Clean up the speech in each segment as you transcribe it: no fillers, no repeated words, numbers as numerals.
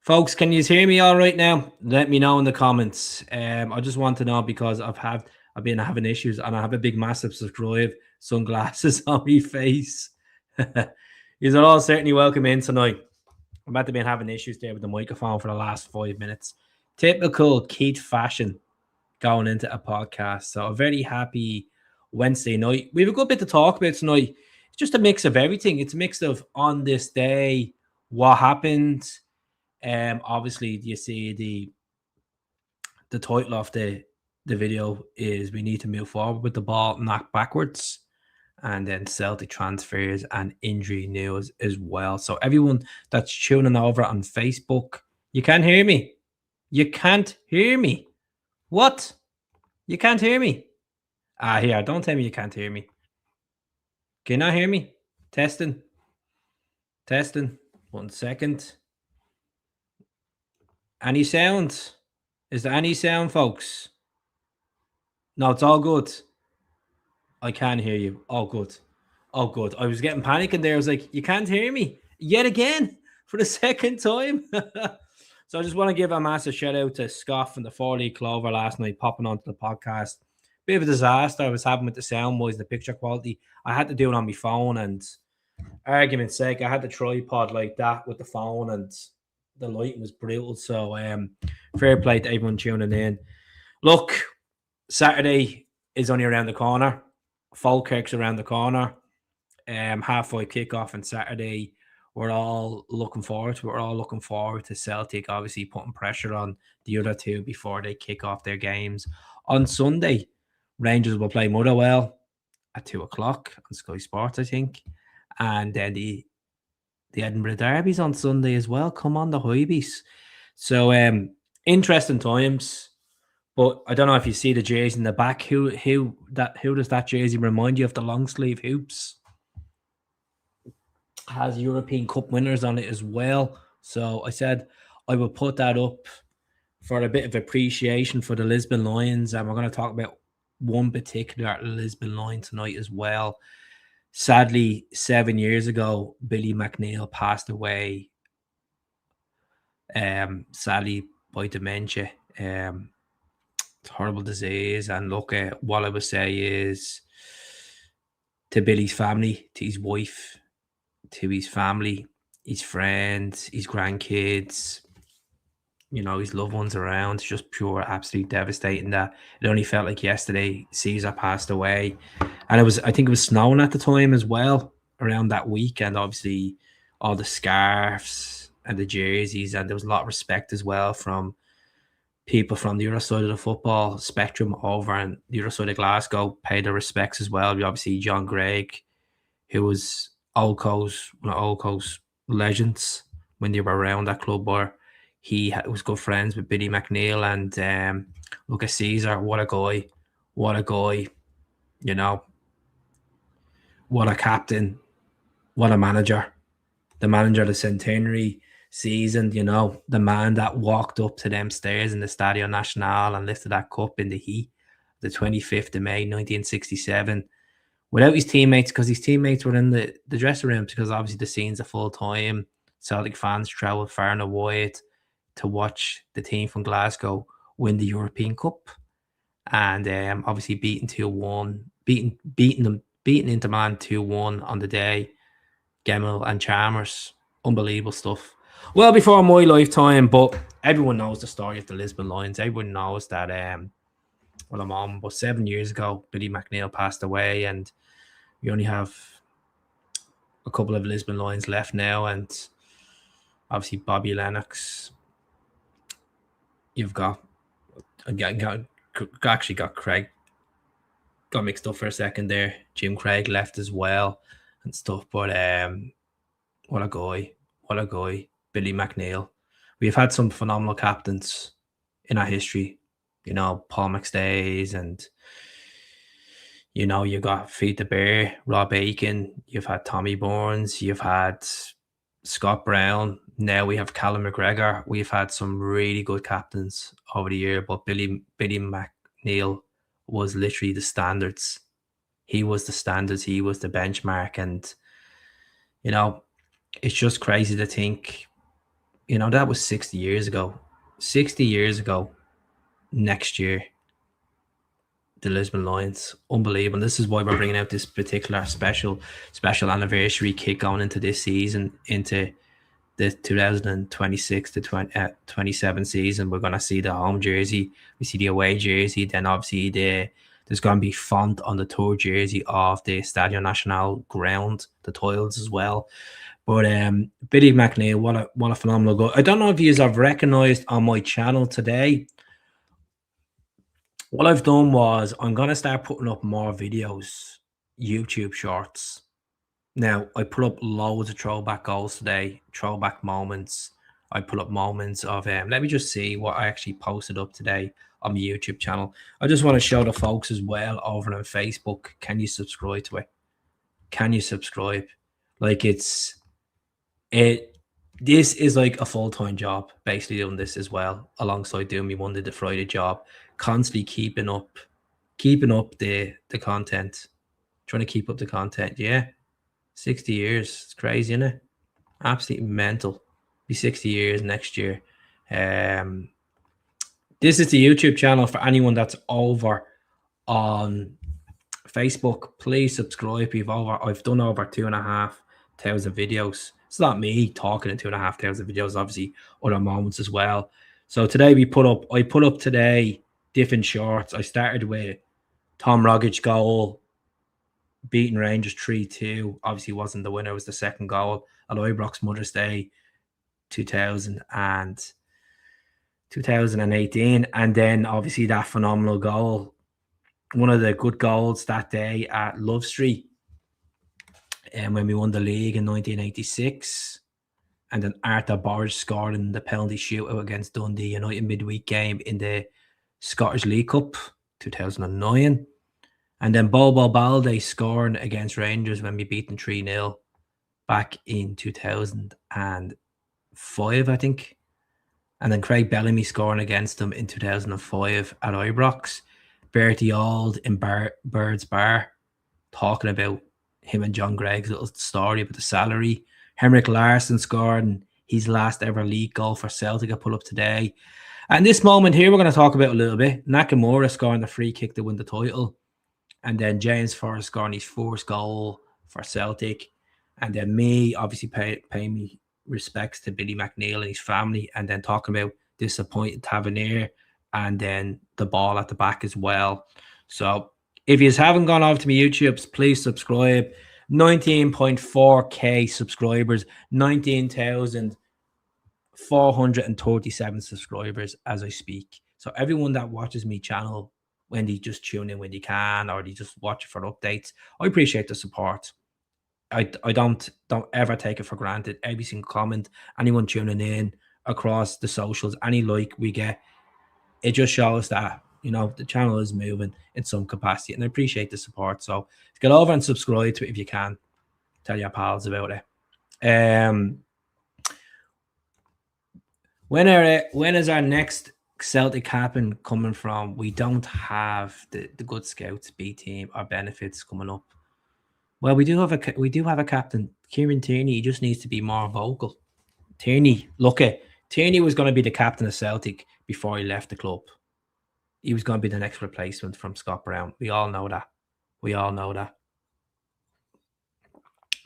Folks, can you hear me all right now? Let me know in the comments. I just want to know because I've been having issues and I have a big massive subscribe sunglasses on my face. You're all certainly welcome in tonight. I'm about to be having issues there with the microphone for the last 5 minutes. Typical Keith fashion going into a podcast. So a very happy Wednesday night. We have a good bit to talk about tonight. It's just a mix of everything. It's a mix of on this day, what happened. Obviously, you see the title of the video is we need to move forward with the ball, not backwards. And then Celtic transfers and injury news as well. So everyone that's tuning over on Facebook, you can't hear me. You can't hear me. What? You can't hear me. Here, don't tell me you can't hear me. Can you not hear me? Testing. 1 second. Any sound? Is there any sound, folks? No, it's all good. I can hear you. All good. All good. I was getting panicking there. I was like, you can't hear me yet again for the second time. So I just want to give a massive shout out to Scott from the 4 League Clover last night, popping onto the podcast. Bit of a disaster I was having with the sound wise, the picture quality. I had to do it on my phone, and argument's sake, I had the tripod like that with the phone, and the lighting was brutal. So fair play to everyone tuning in. Look, Saturday is only around the corner. Falkirk's around the corner. 5:30 kickoff on Saturday. We're all looking forward to it. We're all looking forward to Celtic, obviously putting pressure on the other two before they kick off their games. On Sunday, Rangers will play Motherwell at 2 o'clock on Sky Sports, I think. And then the Edinburgh Derby's on Sunday as well. Come on, the Hoibies. So interesting times. But I don't know if you see the jersey in the back. Who does that jersey remind you of? The long sleeve hoops. Has European Cup winners on it as well. So I said I would put that up for a bit of appreciation for the Lisbon Lions. And we're going to talk about one particular Lisbon Lion tonight as well. Sadly, 7 years ago, Billy McNeill passed away, sadly, by dementia. It's a horrible disease. And look, what I would say is to Billy's family, to his wife, to his family, his friends, his grandkids, his loved ones around. It's just pure, absolutely devastating that it only felt like yesterday Caesar passed away. And I think it was snowing at the time as well around that week. And obviously all the scarves and the jerseys. And there was a lot of respect as well from people from the other side of the football spectrum over and the other side of Glasgow paid their respects as well. Obviously John Gregg, who was one of Old Coast legends when they were around that club, where he was good friends with Billy McNeill. And look at Caesar, what a guy, what a captain, what a manager, the manager of the centenary season, the man that walked up to them stairs in the Stadio Nacional and lifted that cup in the heat, the 25th of May, 1967. Without his teammates, because his teammates were in the dressing rooms, because obviously the scenes are full time. Celtic fans travelled far and wide to watch the team from Glasgow win the European Cup, and obviously beating Inter Milan 2-1 on the day. Gemmell and Chalmers, unbelievable stuff. Well, before my lifetime, but everyone knows the story of the Lisbon Lions. Everyone knows that. But 7 years ago, Billy McNeill passed away, and we only have a couple of Lisbon Lions left now, and obviously Bobby Lennox. You've got Craig. Got mixed up for a second there. Jim Craig left as well and stuff. But what a guy. Billy McNeill. We've had some phenomenal captains in our history. Paul McStays, and you got Feed the Bear, Rob Aiken, you've had Tommy Burns, you've had Scott Brown, now we have Callum McGregor. We've had some really good captains over the year, but Billy McNeill was literally the standards. He was the standards, he was the benchmark, and it's just crazy to think, that was 60 years ago. 60 years ago. Next year, the Lisbon Lions, unbelievable. And this is why we're bringing out this particular special anniversary kick going into this season, into the 2026 to 27 season. We're going to see the home jersey, we see the away jersey, then obviously there's going to be font on the tour jersey of the Stadio Nacional ground, the tiles as well. But Billy McNeill, what a phenomenal goal. I don't know if you have recognised on my channel today. What I've done was I'm going to start putting up more videos, YouTube shorts. Now, I put up loads of throwback goals today, throwback moments. I put up moments of, let me just see what I actually posted up today on my YouTube channel. I just want to show the folks as well over on Facebook. Can you subscribe to it? Can you subscribe? Like this is like a full-time job, basically doing this as well, alongside doing me Monday to Friday job, constantly keeping up the content, trying to keep up the content. Yeah, 60 years. It's crazy, isn't it? Absolutely mental. Be 60 years next year. This is the YouTube channel for anyone that's over on Facebook. Please subscribe. I've done over 2,500 videos. It's not me talking in 2,500 videos, obviously other moments as well. So today I put up today different shorts. I started with Tom Rogic goal, beating Rangers 3-2. Obviously wasn't the winner, it was the second goal at Ibrox Mother's Day 2018. And then obviously that phenomenal goal, one of the good goals that day at Love Street, and when we won the league in 1986. And then Arthur Borge scored in the penalty shootout against Dundee United midweek game in the Scottish League Cup 2009. And then Bobo Balde scoring against Rangers when we beat them 3-0 back in 2005, I think. And then Craig Bellamy scoring against them in 2005 at Ibrox. Bertie Auld in Bird's Bar talking about him and John Gregg's little story about the salary. Henrik Larsson scoring his last ever league goal for Celtic. I put up today. And this moment here, we're going to talk about a little bit. Nakamura scoring the free kick to win the title. And then James Forrest scoring his first goal for Celtic. And then me, obviously, paying me respects to Billy McNeill and his family. And then talking about disappointed Tavernier. And then the ball at the back as well. So if you haven't gone over to my YouTubes, please subscribe. 19.4k subscribers, 19,437 subscribers as I speak. So everyone that watches me channel, when they just tune in when they can, or they just watch it for updates, I appreciate the support. I don't ever take it for granted. Every single comment, anyone tuning in across the socials, any like we get, it just shows that, you know, the channel is moving in some capacity, and I appreciate the support. So get over and subscribe to it if you can. Tell your pals about it. When is our next Celtic captain coming from? We don't have the good scouts B team or benefits coming up. Well, we do have a captain, Kieran Tierney. He just needs to be more vocal. Tierney was going to be the captain of Celtic before he left the club. He was going to be the next replacement from Scott Brown. We all know that.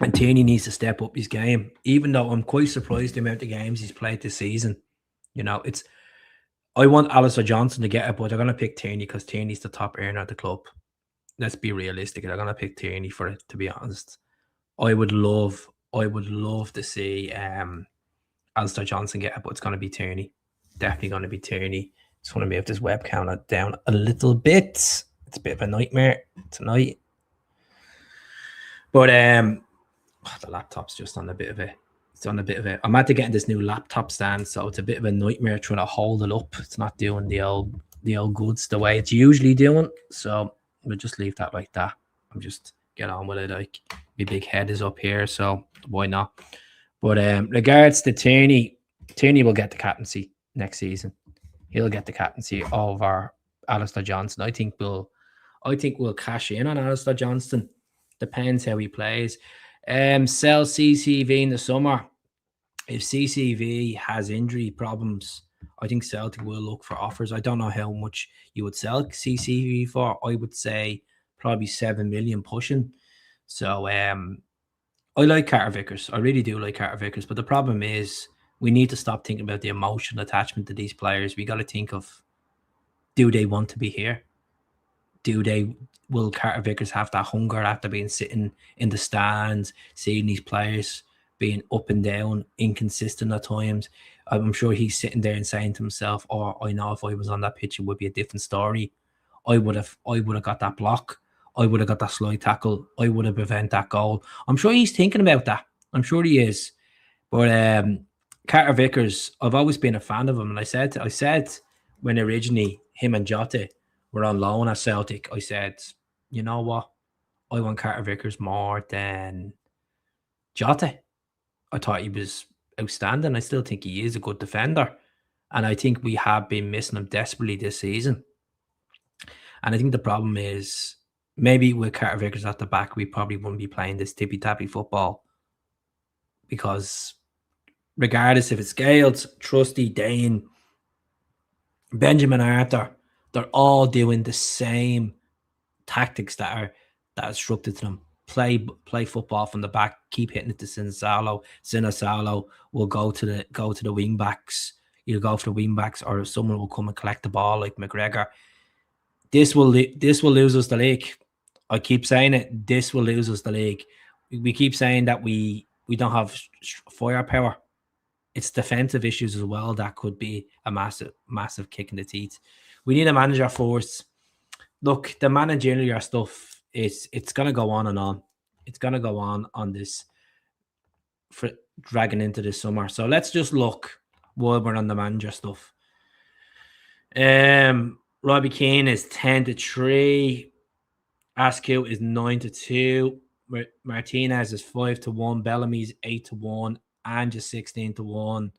And Tierney needs to step up his game, even though I'm quite surprised the amount of games he's played this season. You know, I want Alistair Johnson to get it, but they're going to pick Tierney because Tierney's the top earner at the club. Let's be realistic. They're going to pick Tierney for it, to be honest. I would love to see Alistair Johnson get it, but it's going to be Tierney. Definitely going to be Tierney. Just want to move this webcam down a little bit. It's a bit of a nightmare tonight. But the laptop's just on a bit of a... I'm at to getting this new laptop stand, so it's a bit of a nightmare trying to hold it up. It's not doing the old goods the way it's usually doing. So we'll just leave that like that. I'm just get on with it. Like, my big head is up here, so why not? But regards to Tierney will get the captaincy next season. He'll get the captaincy over Alistair Johnson. I think we'll cash in on Alistair Johnson. Depends how he plays. Sell CCV in the summer. If CCV has injury problems, I think Celtic will look for offers. I don't know how much you would sell CCV for. I would say probably 7 million pushing. So I like Carter Vickers. I really do like Carter Vickers. But the problem is we need to stop thinking about the emotional attachment to these players. We got to think of, do they want to be here? Will Carter Vickers have that hunger after being sitting in the stands, seeing these players being up and down, inconsistent at times? I'm sure he's sitting there and saying to himself, "Oh, I know if I was on that pitch, it would be a different story. I would have got that block. I would have got that slide tackle. I would have prevented that goal." I'm sure he's thinking about that. I'm sure he is. But Carter Vickers, I've always been a fan of him, and I said when originally him and Jota were on loan at Celtic, I said, you know what? I want Carter Vickers more than Jota, I thought he was outstanding. I still think he is a good defender. And I think we have been missing him desperately this season. And I think the problem is maybe with Carter Vickers at the back, we probably wouldn't be playing this tippy-tappy football. Because regardless if it's Gales, Trusty, Dane, Benjamin Arthur, they're all doing the same tactics that are instructed to them. Play football from the back, keep hitting it to Sinisalo will go to the wing backs. You'll go for the wing backs, or someone will come and collect the ball like McGregor. This will lose us the league. I keep saying it. This will lose us the league. We keep saying that we don't have firepower. It's defensive issues as well that could be a massive kick in the teeth. We need a manager force. Look, the managerial stuff it's gonna go on and on. It's gonna go on this for dragging into this summer. So let's just look while we're on the manager stuff. Robbie Keane is 10-3. Askew is 9-2. Martinez is 5-1. Bellamy's 8-1. Ange 16-1.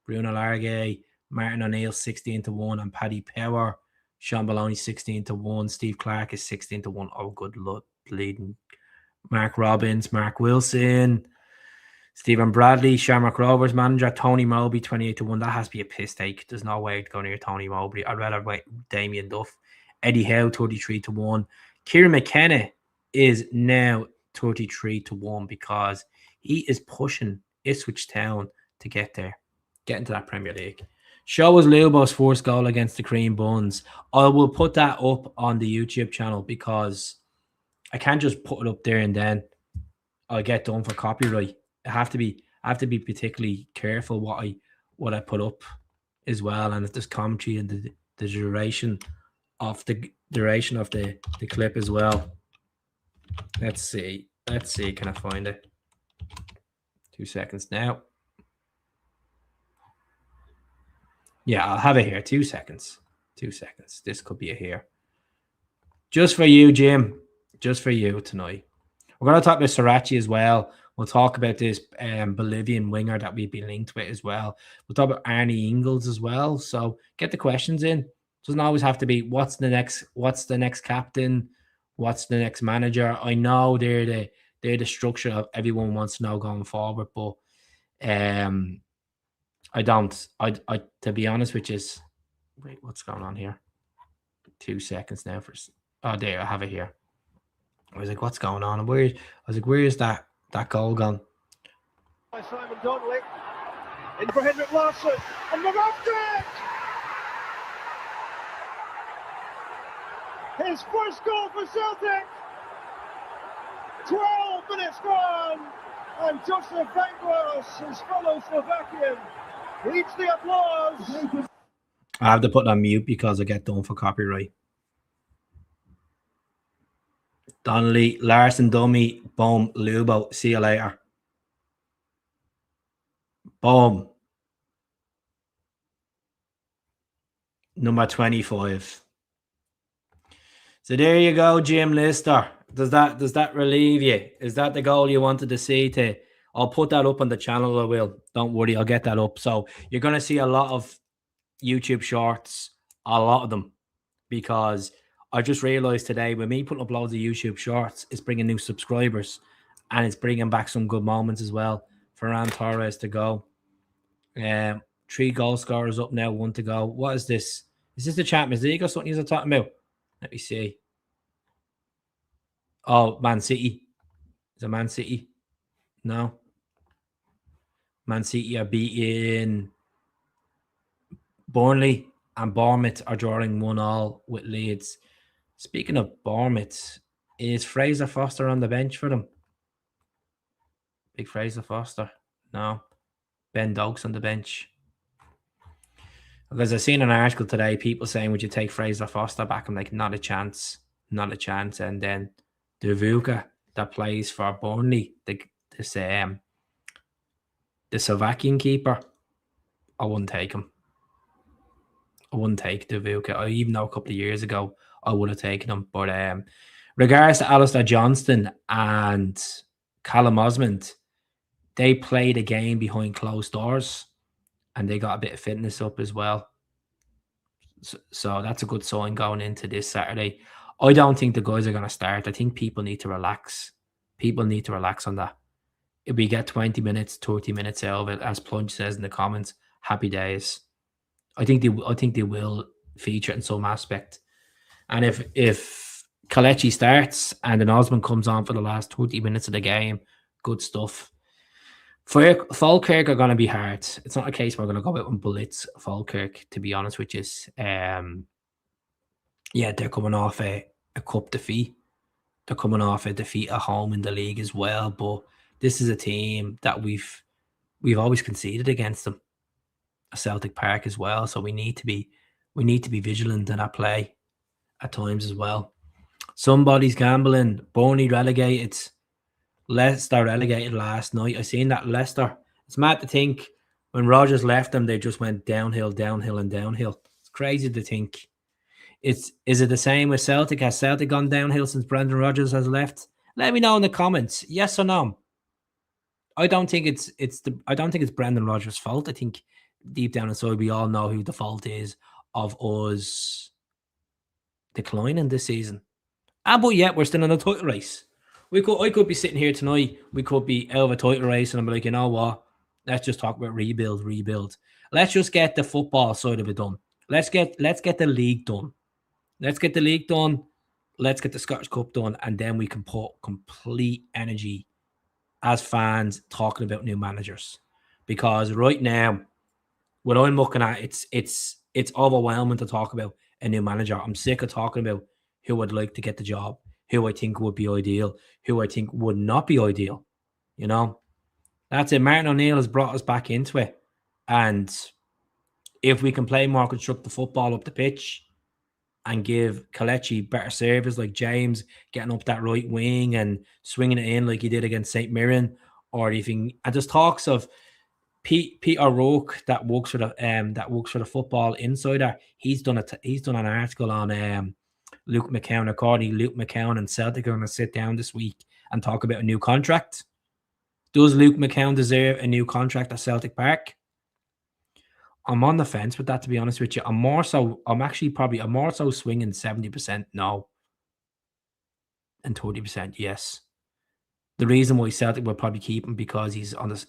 Bruno Larguet, Martin O'Neill 16-1, and Paddy Power. Sean Maloney 16-1. Steve Clark is 16-1. Oh, good luck bleeding. Mark Robbins, Mark Wilson, Stephen Bradley, Shamrock Rovers manager, Tony Mowbray 28-1. That has to be a piss take. There's no way to go near Tony Mowbray. I'd rather wait Damien Duff. Eddie Howe 33-1. Kieran McKenna is now 33-1 because he is pushing Ipswich Town to get there, get into that Premier League. Show us Lubo's first goal against the Cream Buns. I will put that up on the YouTube channel because I can't just put it up there and then I'll get done for copyright. I have to be particularly careful what I put up as well, and if there's commentary and the duration of the clip as well. Let's see. Can I find it? 2 seconds now. Yeah, I'll have it here. 2 seconds. 2 seconds. This could be it here. Just for you, Jim. Just for you tonight. We're going to talk about SARACCHI as well. We'll talk about this Bolivian winger that we've been linked with as well. We'll talk about Arnie Ingles as well. So get the questions in. Doesn't always have to be what's the next captain, what's the next manager. I know they're the structure of everyone wants to know going forward, but I don't. I to be honest with you, wait, what's going on here? 2 seconds now for. Oh, there I have it here. I was like, what's going on? And where is that goal gone? By Simon Donnelly, in for Henrik Larsson, and Mavovcic! His first goal for Celtic. 12 minutes gone, and Josef Vanglos, his fellow Slovakian, leads the applause. I have to put on mute because I get done for copyright. Donnelly, Larson, dummy, boom, Lubo, see you later. Boom. Number 25. So there you go, Jim Lister. Does that relieve you? Is that the goal you wanted to see? I'll put that up on the channel. I will. Don't worry, I'll get that up. So you're going to see a lot of YouTube shorts, a lot of them, because I just realized today when me putting up loads of YouTube shorts, it's bringing new subscribers and it's bringing back some good moments as well. Ferran Torres to go. 3 goal scorers up now, 1 to go. What is this? Is this the Champions League or something you're talking about? Let me see. Oh, Man City. Is it Man City? No. Man City are beating Burnley, and Bournemouth are drawing 1-1 with Leeds. Speaking of Bournemouth, is Fraser Foster on the bench for them? Big Fraser Foster? No. Ben Doak's on the bench. Because I've seen an article today, people saying, would you take Fraser Foster back? I'm like, not a chance. Not a chance. And then Devuka, that plays for Burnley, the Slovakian keeper, I wouldn't take him. I wouldn't take Devuka. Even though a couple of years ago, I would have taken him. But regards to Alistair Johnston and Callum Osmond, they played a game behind closed doors, and they got a bit of fitness up as well. So that's a good sign going into this Saturday. I don't think the guys are going to start. I think people need to relax. People need to relax on that. If we get 20 minutes, 30 minutes out of it, as Plunge says in the comments, happy days. I think they will feature in some aspect. And if Kelechi starts and then OSMAND comes on for the last 30 minutes of the game, good stuff. For Falkirk are going to be hard. It's not a case we're going to go out and blitz Falkirk, to be honest with you. Yeah, they're coming off a cup defeat. They're coming off a defeat at home in the league as well. But this is a team that we've always conceded against them. Celtic Park as well. So we need to be vigilant in our play at times as well. Somebody's gambling. Burnley relegated. Leicester relegated last night. I seen that Leicester. It's mad to think when Rodgers left them, they just went downhill, downhill, and downhill. It's crazy to think. Is it the same with Celtic? Has Celtic gone downhill since Brendan Rodgers has left? Let me know in the comments. Yes or no? I don't think it's Brendan Rodgers' fault. I think deep down inside we all know who the fault is of us declining this season. But yet we're still in a title race. I could be sitting here tonight. We could be out of a title race, and I'm like, you know what? Let's just talk about rebuild. Let's just get the football side of it done. Let's get the league done. Let's get the league done. Let's get the Scottish Cup done, and then we can put complete energy as fans talking about new managers. Because right now, what I'm looking at, it's overwhelming to talk about a new manager. I'm sick of talking about who I'd like to get the job, who I think would be ideal, who I think would not be ideal. You know, that's it. Martin O'Neill has brought us back into it. And if we can play more constructive football up the pitch and give Kelechi better service, like James getting up that right wing and swinging it in like he did against St. Mirren, or even, and there's talks of Peter O'Rourke that works for the Football Insider. He's done an article on Luke McCown. According to Luke McCown and Celtic are going to sit down this week and talk about a new contract. Does Luke McCown deserve a new contract at Celtic Park? I'm on the fence with that, to be honest with you. I'm more so swinging 70% no and 30% yes. The reason why Celtic will probably keep him because he's on this.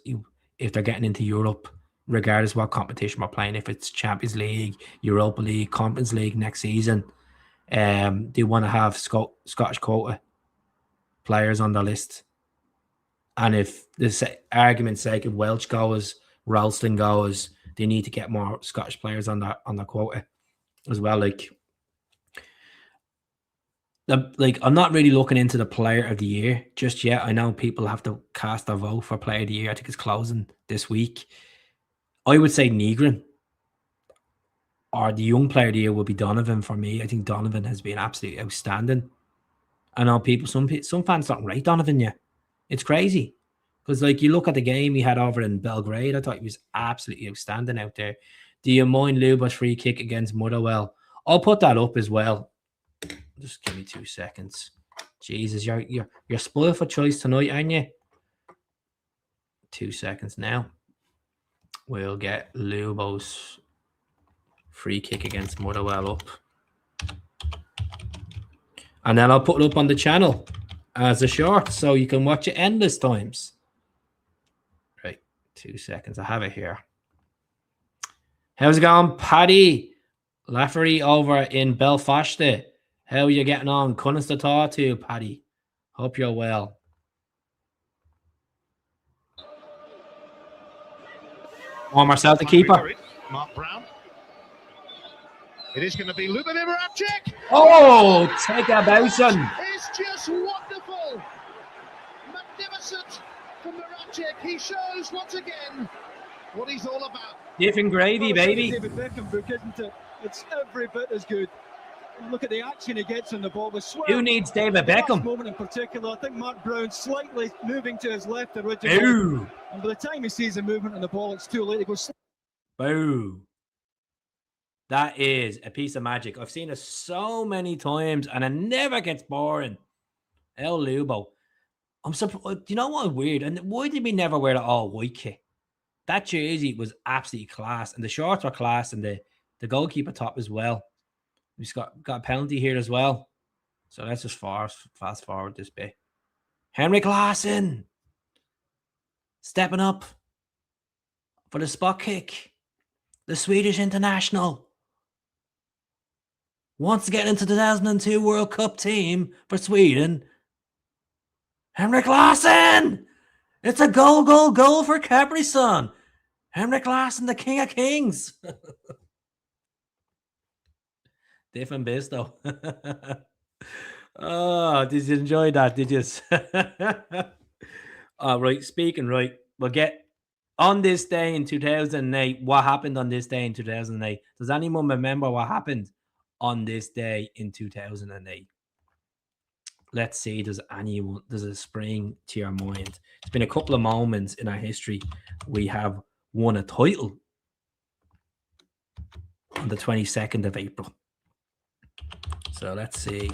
If they're getting into Europe, regardless of what competition we're playing, if it's Champions League, Europa League, Conference League next season, they want to have Scottish quota players on the list. And if this argument's sake, if Welsh goes, Ralston goes, they need to get more Scottish players on the quota as well. I'm not really looking into the player of the year just yet. I know people have to cast their vote for player of the year. I think it's closing this week. I would say Negrin, or the young player of the year will be Donovan for me. I think Donovan has been absolutely outstanding. I know some fans don't rate Donovan yet. It's crazy. Because, you look at the game he had over in Belgrade, I thought he was absolutely outstanding out there. Do you mind Luba's free kick against Motherwell? I'll put that up as well. Just give me 2 seconds. Jesus, you're spoiled for choice tonight, aren't you? 2 seconds now. We'll get Lubo's free kick against Motherwell up. And then I'll put it up on the channel as a short so you can watch it endless times. 2 seconds. I have it here. How's it going, Paddy? Lafferty over in Belfast. How are you getting on? Cunnest to talk to you, Paddy. Hope you're well. Marcel, the keeper. Mark Brown. It is going to be Lubomir Moravcik. Oh, take a bounce. It's just wonderful. Magnificent. From Moravcik, he shows once again what he's all about. Different gravy, baby. David Beckham book, isn't it? It's every bit as good. Look at the action he gets on the ball. Who needs David Beckham? Moment in particular, I think Mark Brown slightly moving to his left originally. And by the time he sees the movement on the ball, it's too late to go. Boo. That is a piece of magic. I've seen it so many times, and it never gets boring. El Lubo. I'm surprised. Do you know what? Weird. And why did we never wear the all white kit? That jersey was absolutely class, and the shorts were class, and the goalkeeper top as well. We've got a penalty here as well. So let's just fast forward this bit. Henrik Larsson stepping up for the spot kick. The Swedish international wants to get into the 2002 World Cup team for Sweden. Henrik Larsson! It's a goal for Capri-Sun. Henrik Larsson, the king of kings. Different biz, though. Oh, did you enjoy that? Did you? All right, speaking right, we'll get on this day in 2008. What happened on this day in 2008? Does anyone remember what happened on this day in 2008? Let's see, does it spring to your mind? It's been a couple of moments in our history. We have won a title on the 22nd of April. So let's see.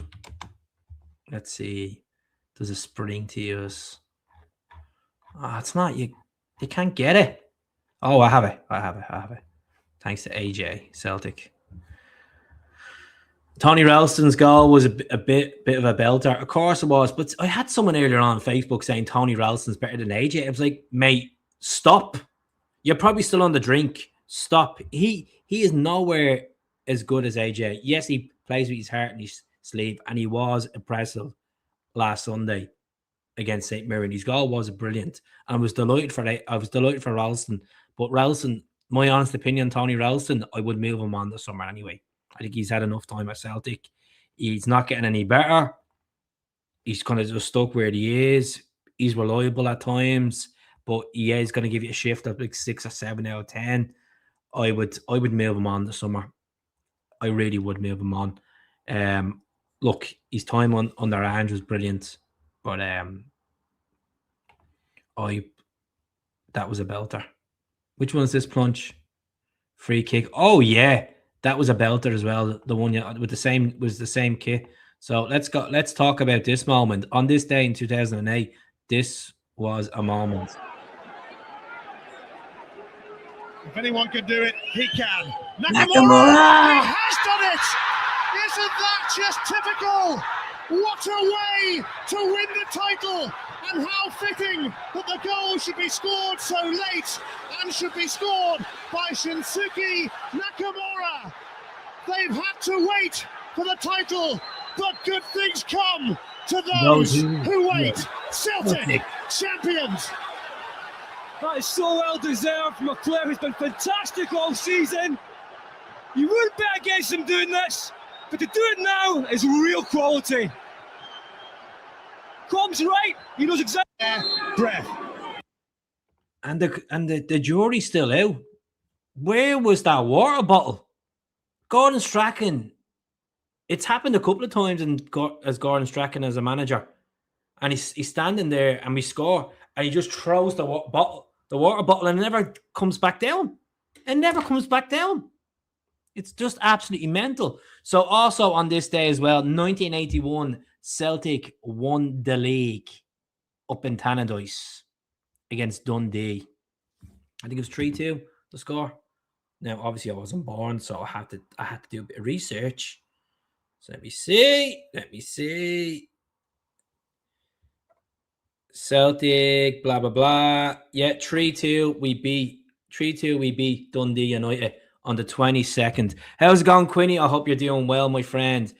Let's see. Does it spring to us? Oh, it's not. You can't get it. Oh, I have it. Thanks to AJ Celtic. Tony Ralston's goal was a bit of a belter. Of course it was, but I had someone earlier on Facebook saying Tony Ralston's better than AJ. I was like, mate, stop. You're probably still on the drink. Stop. He is nowhere as good as AJ. Yes, he plays with his heart in his sleeve, and he was impressive last Sunday against St. Mirren. His goal was brilliant. I was delighted for that. I was delighted for Ralston. But Ralston, my honest opinion, Tony Ralston, I would move him on this summer anyway. I think he's had enough time at Celtic. He's not getting any better. He's kind of just stuck where he is. He's reliable at times, but he is going to give you a shift of like 6 or 7 out of 10. I would move him on this summer. I really would move him on. Look, his time on their hands was brilliant, but that was a belter. Which one's this plunge? Free kick. Oh yeah, that was a belter as well. The one with the same kit. So let's talk about this moment. On this day in 2008, this was a moment. If anyone can do it, he can. Nakamura! He has done it! Isn't that just typical? What a way to win the title! And how fitting that the goal should be scored so late and should be scored by Shinsuke Nakamura. They've had to wait for the title, but good things come to those who wait. Yeah. Celtic champions. That is so well deserved. McNeill has been fantastic all season. You wouldn't bet against him doing this, but to do it now is real quality. Com's right. He knows exactly. Breath. And the jury's still out. Where was that water bottle? Gordon Strachan. It's happened a couple of times as Gordon Strachan as a manager, and he's standing there and we score, and he just throws the water bottle, and it never comes back down. It never comes back down. It's just absolutely mental. So also on this day as well, 1981, Celtic won the league up in Tannadice against Dundee. I think it was 3-2 the score. Now, obviously, I wasn't born, so I had to do a bit of research. So let me see. Celtic, blah blah blah. Yeah, 3-2. We beat Dundee United on the 22nd. How's it going, Quinny? I hope you're doing well, my friend.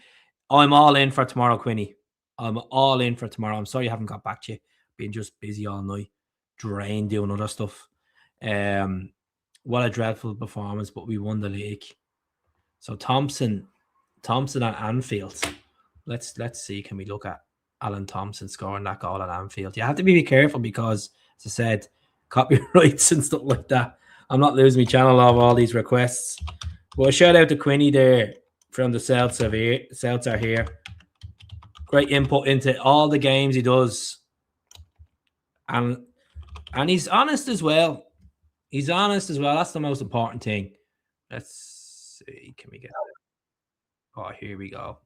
I'm all in for tomorrow, Quinny. I'm all in for tomorrow. I'm sorry I haven't got back to you. Been just busy all night, drained doing other stuff. What a dreadful performance, but we won the league. So Thompson at Anfield. Let's see. Can we look at Alan Thompson scoring that goal at Anfield? You have to be careful because, as I said, copyrights and stuff like that. I'm not losing my channel of all these requests. Well, a shout out to Quinny there from the Celts are here. Great input into all the games he does. And he's honest as well. He's honest as well. That's the most important thing. Let's see. Can we get it? Oh, here we go.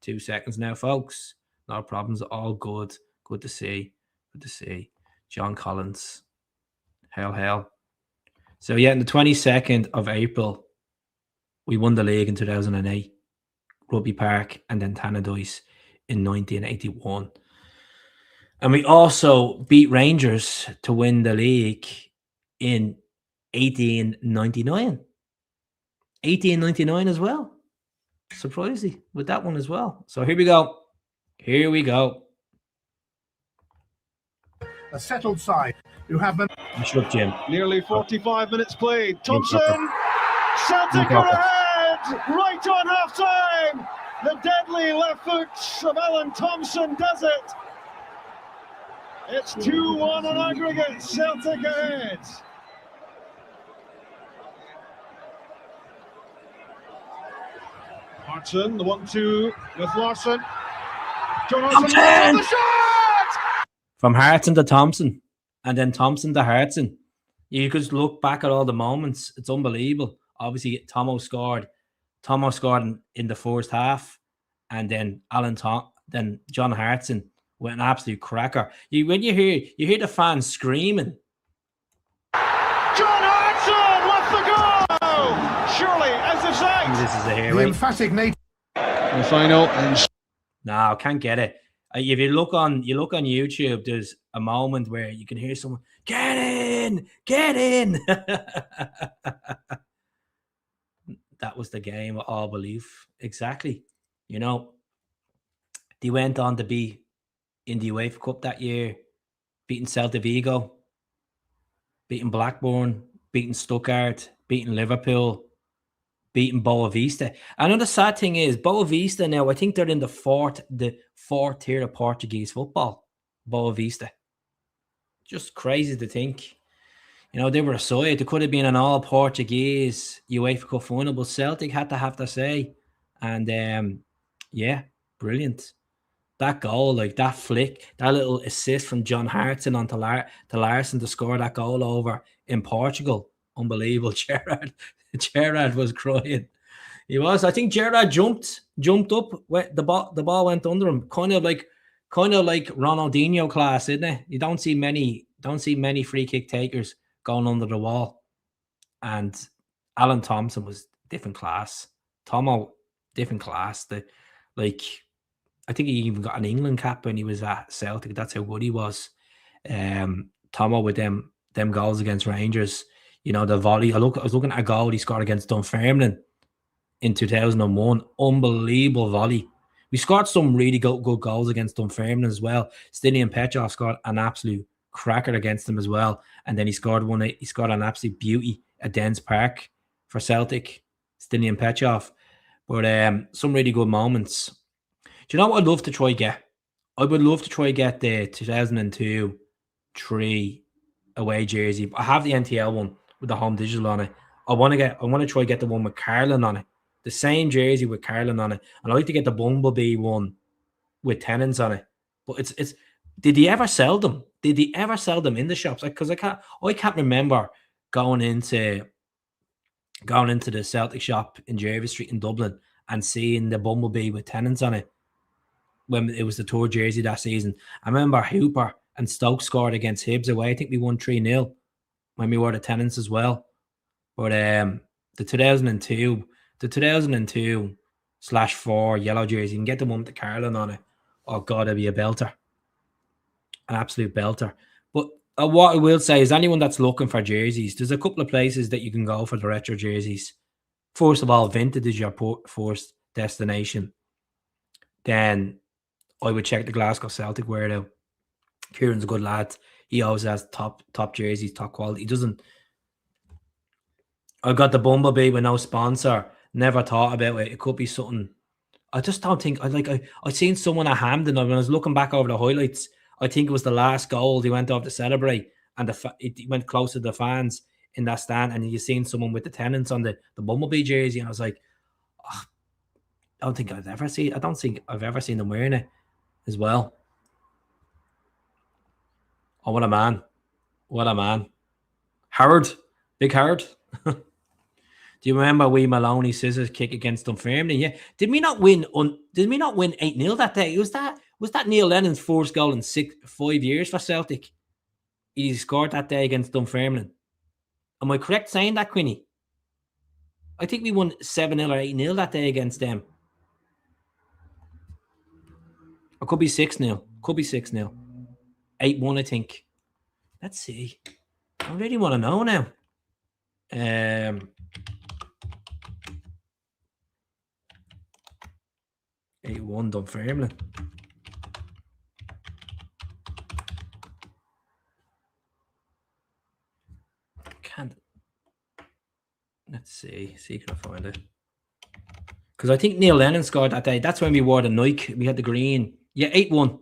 2 seconds now, folks. No problems. All good. Good to see. Good to see. John Collins. Hell. So, yeah, on the 22nd of April, we won the league in 2008. Rugby Park and then Tannadice in 1981. And we also beat Rangers to win the league in 1899. 1899 as well. Surprisingly, with that one as well. So here we go. A settled side who have been. Shut Jim. Nearly 45 minutes played. Thompson, Celtic are ahead, right on half time. The deadly left foot of Alan Thompson does it. It's 2-1 on aggregate, Celtic ahead. Hartson, the 1-2 with Larson. Jonathan the shot! From Hartson to Thompson, and then Thompson to Hartson. You could look back at all the moments. It's unbelievable. Obviously, Tomo scored in the first half, and then then John Hartson with an absolute cracker. When you hear the fans screaming. John Hartson with the goal! Surely, as of sight. This is a hero. The emphatic nature. The final. No, can't get it. If you look on YouTube, there's a moment where you can hear someone, get in. That was the game of all belief. Exactly. You know, they went on to be in the UEFA Cup that year, beating Celta Vigo, beating Blackburn, beating Stuttgart, beating Liverpool, beating Boa Vista. I know the sad thing is Boa Vista now, I think they're in the fourth tier of Portuguese football. Boa Vista. Just crazy to think. You know, they were a side. There could have been an all-Portuguese UEFA Cup final, but Celtic had to have to say. And, yeah, brilliant. That goal, like that flick, that little assist from John Hartson onto Larson to score that goal over in Portugal. Unbelievable. Gerrard was crying. He was. I think Gerrard jumped up. The ball went under him. Kind of like Ronaldinho class, isn't it? You don't see many free kick takers going under the wall. And Alan Thompson was different class. Tomo, different class. I think he even got an England cap when he was at Celtic. That's how good he was. Tomo with them goals against Rangers. You know, the volley. I was looking at a goal he scored against Dunfermline in 2001. Unbelievable volley. We scored some really good goals against Dunfermline as well. Stilian Petrov scored an absolute cracker against them as well. And then he scored an absolute beauty at Dens Park for Celtic. Stilian Petrov. But some really good moments. Do you know what I'd love to try get? I would love to try get the 2002-3 away jersey. I have the NTL one with the home digital on it. I want to try get the one with Carlin on it. The same jersey with Carlin on it. And I'd like to get the Bumblebee one with Tennants on it. But it's did they ever sell them? Did they ever sell them in the shops? Because I can't remember going into the Celtic shop in Jervis Street in Dublin and seeing the Bumblebee with Tennants on it when it was the tour jersey that season. I remember Hooper and Stoke scored against Hibs away. I think we won 3-0 when we wore the Tennants as well. But the 2002/4 yellow jersey, you can get the one with the Carlin on it. Oh God, it'd be a belter. An absolute belter. But what I will say is anyone that's looking for jerseys, there's a couple of places that you can go for the retro jerseys. First of all, Vintage is your first destination. Then I would check the Glasgow Celtic wear out. Kieran's a good lad. He always has top jerseys, top quality. He doesn't. I got the Bumblebee with no sponsor. Never thought about it. It could be something. I just don't think. I seen someone at Hampden when I was looking back over the highlights. I think it was the last goal. He went off to celebrate, and he went close to the fans in that stand, and you seen someone with the Tennants on the Bumblebee jersey, and I was like, oh, I don't think I've ever seen them wearing it as well. Oh, what a man. What a man. Howard. Big Howard. Do you remember wee Maloney scissors kick against Dunfermline? Yeah. Did we not win 8-0 that day? Was that Was that Neil Lennon's first goal in 5 years for Celtic? He scored that day against Dunfermline. Am I correct saying that, Quinny? I think we won 7-0 or 8-0 that day against them. Or could be 6-0. Could be 6-0. 8-1, I think. Let's see. I really want to know now. 8-1 Dunfermline. Can't. Let's see. See, can I find it? Because I think Neil Lennon scored that day. That's when we wore the Nike. We had the green. Yeah, 8-1.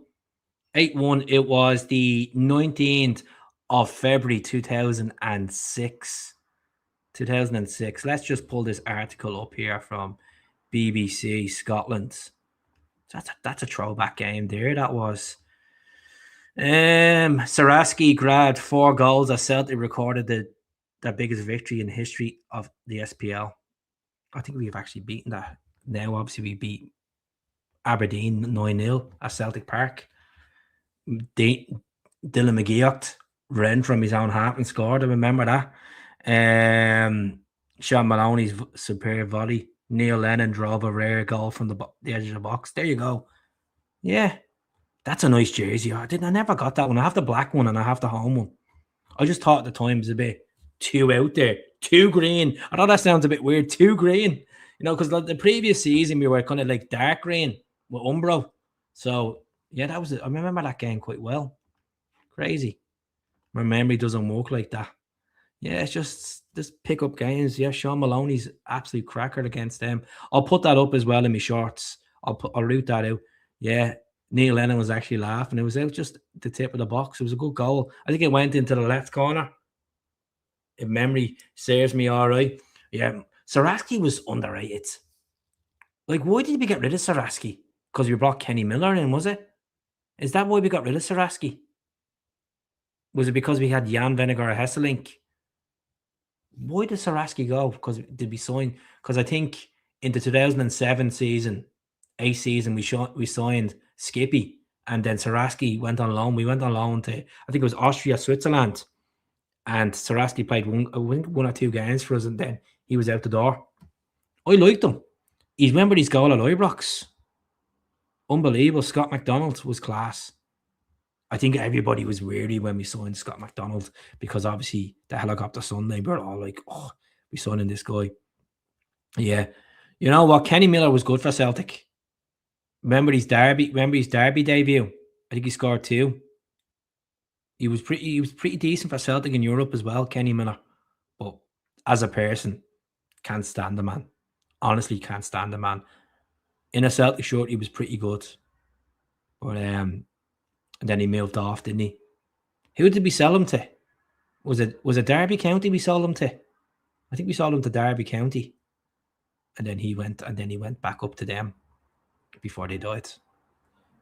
8-1. It was the 19th of February 2006. 2006. Let's just pull this article up here from BBC Scotland. That's a throwback game there. That was. SARACCHI grabbed 4 goals as Celtic recorded their biggest victory in the history of the SPL. I think we've actually beaten that. Now, obviously, we beat Aberdeen 9-0 at Celtic Park. Dylan McGeoch ran from his own half and scored. I remember that. Sean Maloney's superb volley. Neil Lennon drove a rare goal from the edge of the box. There you go. Yeah, that's a nice jersey. I never got that one. I have the black one and I have the home one. I just thought at the time it was a bit too out there. Too green. I know that sounds a bit weird. Too green. You know, because the previous season we were kind of like dark green with Umbro. So, yeah, that was it. I remember that game quite well. Crazy. My memory doesn't work like that. Yeah, it's just pick up games. Yeah, Sean Maloney's absolute cracker against them. I'll put that up as well in my shorts. I'll root that out. Yeah, Neil Lennon was actually laughing. It was out just the tip of the box. It was a good goal. I think it went into the left corner. If memory serves me all right. Yeah, SARACCHI was underrated. Like, why did we get rid of SARACCHI? Because we brought Kenny Miller in, was it? Is that why we got rid of SARACCHI? Was it because we had Jan Vennegar Hesselink? Why did SARACCHI go? Because did we sign? Because I think in the 2007 season, we signed Skippy, and then SARACCHI went on loan. We went on loan to, I think it was Austria, Switzerland, and SARACCHI played one or 2 games for us, and then he was out the door. I liked him. You remember his goal at Ibrox? Unbelievable. Scott McDonald was class. I think everybody was weary when we signed Scott McDonald because obviously the helicopter Sunday, we were all like, oh, we're signing this guy. Yeah. You know what? Kenny Miller was good for Celtic. Remember his Derby debut? I think he scored 2. He was pretty decent for Celtic in Europe as well, Kenny Miller. But as a person, can't stand the man. Honestly, can't stand the man. In a Celtic shirt, he was pretty good. But and then he moved off, didn't he? Who did we sell him to? Was it Derby County we sold him to? I think we sold him to Derby County. And then he went back up to them before they died.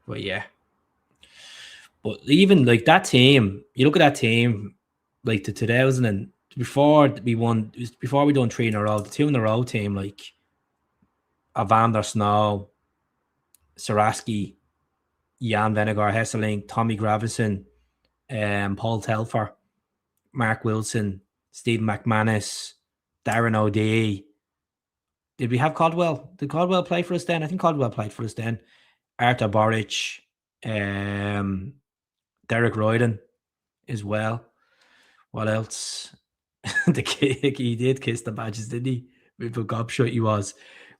But yeah. But even like that team, you look at that team, like the 2000 and before we done 3 in a row, the 2 in a row team, like Evander Snow, SARACCHI, Jan Vennegar Hesselink, Tommy Gravison, Paul Telfer, Mark Wilson, Stephen McManus, Darren O'Dea. Did we have Caldwell? Did Caldwell play for us then? I think Caldwell played for us then. Arthur Boric, Derek Royden as well. What else? He did kiss the badges, didn't he? With a gobshite he was.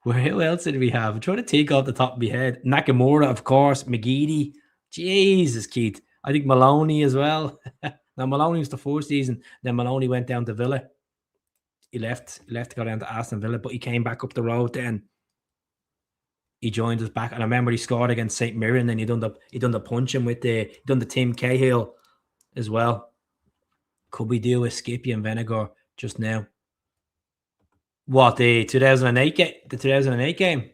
Well, who else did we have? I'm trying to take off the top of my head. Nakamura, of course. McGeady. Jesus, Keith. I think Maloney as well. Now, Maloney was the 4th season. Then Maloney went down to Villa. He left to go down to Aston Villa, but he came back up the road then. He joined us back. And I remember he scored against St. Mirren, and he done the punching with he done the Tim Cahill as well. Could we do a Skippy and Vennegar just now? What, the 2008 game? The 2008 game?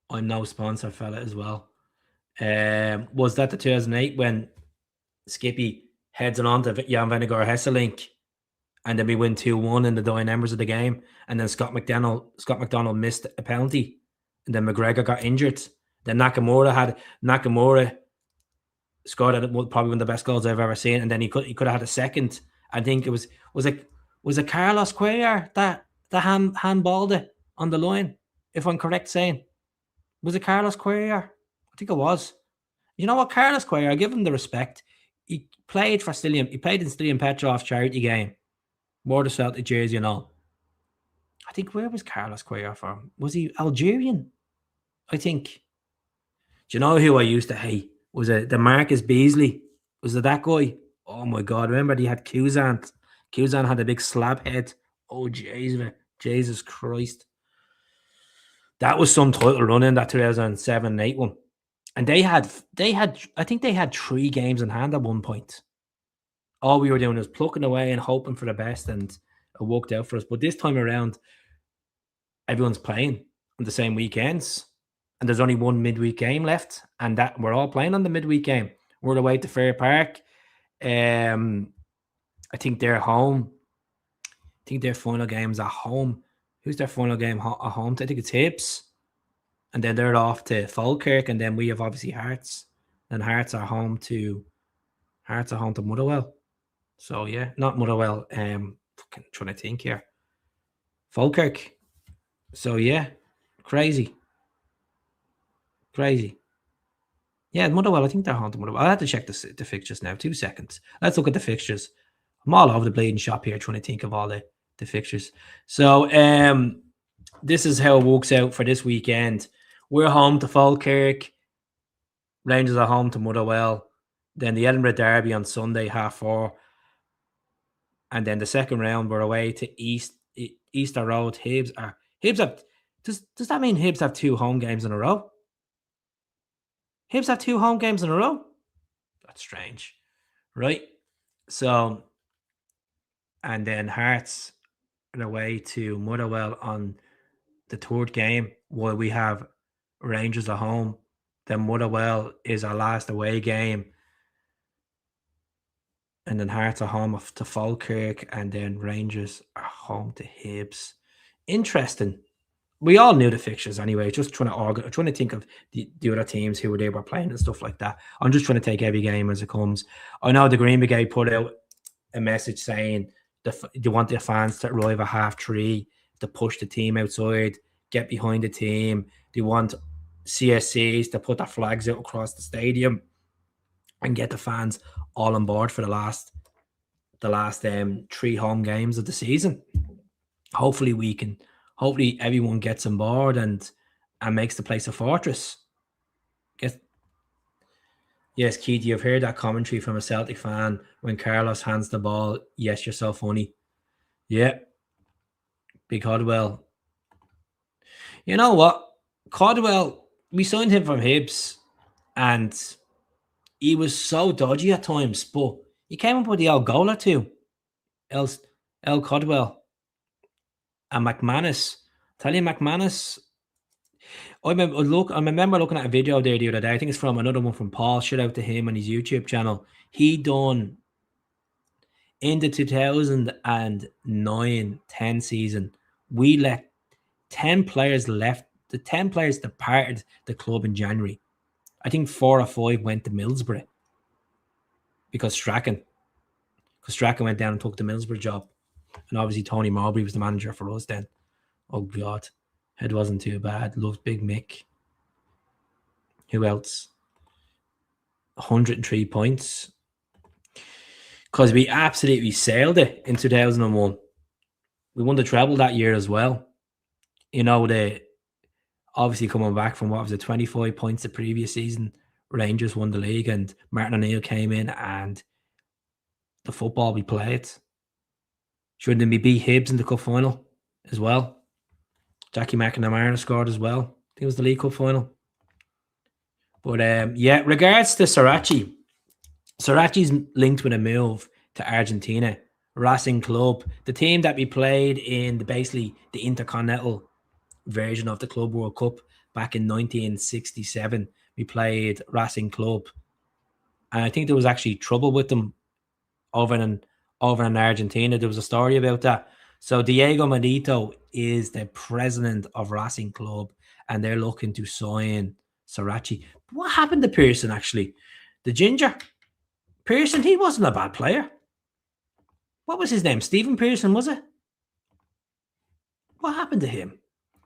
I'm no sponsor, fella, as well. Was that the 2008 when Skippy heads on to Jan Vennegar Hesselink, and then we win 2-1 in the dying embers of the game, and then Scott McDonald missed a penalty, and then McGregor got injured. Then Nakamura scored probably one of the best goals I've ever seen, and then he could have had a second. I think it was it Carlos Cuellar that handballed it on the line, if I'm correct saying. Was it Carlos Cuellar? I think it was. You know what, Carlos Cuellar, I give him the respect. He played for Stilian. He played in Stilian Petrov's charity game. Wore the Celtic jersey and all. I think, where was Carlos Cuellar from? Was he Algerian? I think. Do you know who I used to hate? Was it the Marcus Beasley? Was it that guy? Oh my God. Remember he had Kuzant. Kuzant had a big slab head. Oh, Jesus Christ. That was some title run in that 2007-8 one. And they had, I think they had 3 games in hand at one point. All we were doing was plucking away and hoping for the best, and it worked out for us. But this time around, everyone's playing on the same weekends, and there's only one midweek game left, and that we're all playing on the midweek game. We're away to Fair Park. I think they're home. I think their final game's at home. Who's their final game at home? I think it's Hibs. And then they're off to Falkirk, and then we have obviously Hearts. And Hearts are home to Motherwell. So yeah, not Motherwell. Fucking trying to think here. Falkirk. So yeah, crazy. Yeah, Motherwell. I think they're home to Motherwell. I'll have to check the fixtures now. 2 seconds. Let's look at the fixtures. I'm all over the bleeding shop here trying to think of all the fixtures. So this is how it works out for this weekend. We're home to Falkirk. Rangers are home to Motherwell. Then the Edinburgh Derby on Sunday, 4:30. And then the second round, we're away to Easter Road. Hibs have. Does that mean Hibs have 2 home games in a row? Hibs have 2 home games in a row? That's strange. Right? So, and then Hearts are away to Motherwell on the 3rd game, while we have Rangers at home. Then Motherwell is our last away game. And then Hearts are home to Falkirk, and then Rangers are home to Hibs. Interesting. We all knew the fixtures anyway. Just trying to think of the other teams who they were playing and stuff like that. I'm just trying to take every game as it comes. I know the Green Brigade put out a message saying they want their fans to arrive at 3:30 to push the team outside, get behind the team. They want CSCs to put their flags out across the stadium and get the fans all on board for the last 3 home games of the season. Hopefully everyone gets on board and makes the place a fortress. Yes, Keith, you've heard that commentary from a Celtic fan when Carlos hands the ball. Yes, you're so funny. Yeah. Big Codwell. You know what? Codwell, we signed him from Hibs, and he was so dodgy at times, but he came up with the old goal or two. El Codwell and McManus. Tell you, McManus. I remember looking at a video there the other day. I think it's from another one from Paul. Shout out to him on his YouTube channel. He done in the 2009-10 season. We let 10 players left. The 10 players departed the club in January. I think 4 or 5 went to Middlesbrough because Strachan went down and took the Middlesbrough job. And obviously Tony Mowbray was the manager for us then. Oh God, head wasn't too bad. Loved Big Mick. Who else? 103 points. Because we absolutely sailed it in 2001. We won the treble that year as well. You know, obviously coming back from 25 points the previous season. Rangers won the league and Martin O'Neill came in, and the football we played. Shouldn't we beat Hibs in the cup final as well? Jackie McNamara scored as well. I think it was the League Cup final. But yeah, regards to Saracchi. Saracchi's linked with a move to Argentina. Racing Club, the team that we played in basically the Intercontinental version of the Club World Cup back in 1967. We played Racing Club. And I think there was actually trouble with them over in Argentina. There was a story about that. So Diego Medito is the president of Racing Club, and they're looking to sign SARACCHI. What happened to Pearson, actually? The ginger? Pearson, he wasn't a bad player. What was his name? Stephen Pearson, was it? What happened to him?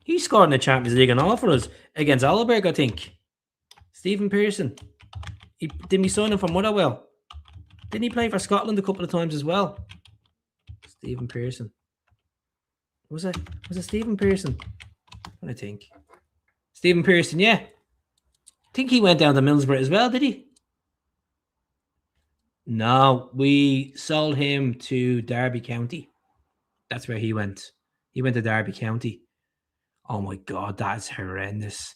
He scored in the Champions League and all for us against Alberg, I think. Stephen Pearson. Didn't we sign him from Motherwell? Didn't he play for Scotland a couple of times as well? Stephen Pearson. Was it Stephen Pearson? I think. Stephen Pearson, yeah. I think he went down to Middlesbrough as well, did he? No, we sold him to Derby County. That's where he went. He went to Derby County. Oh my God, that's horrendous.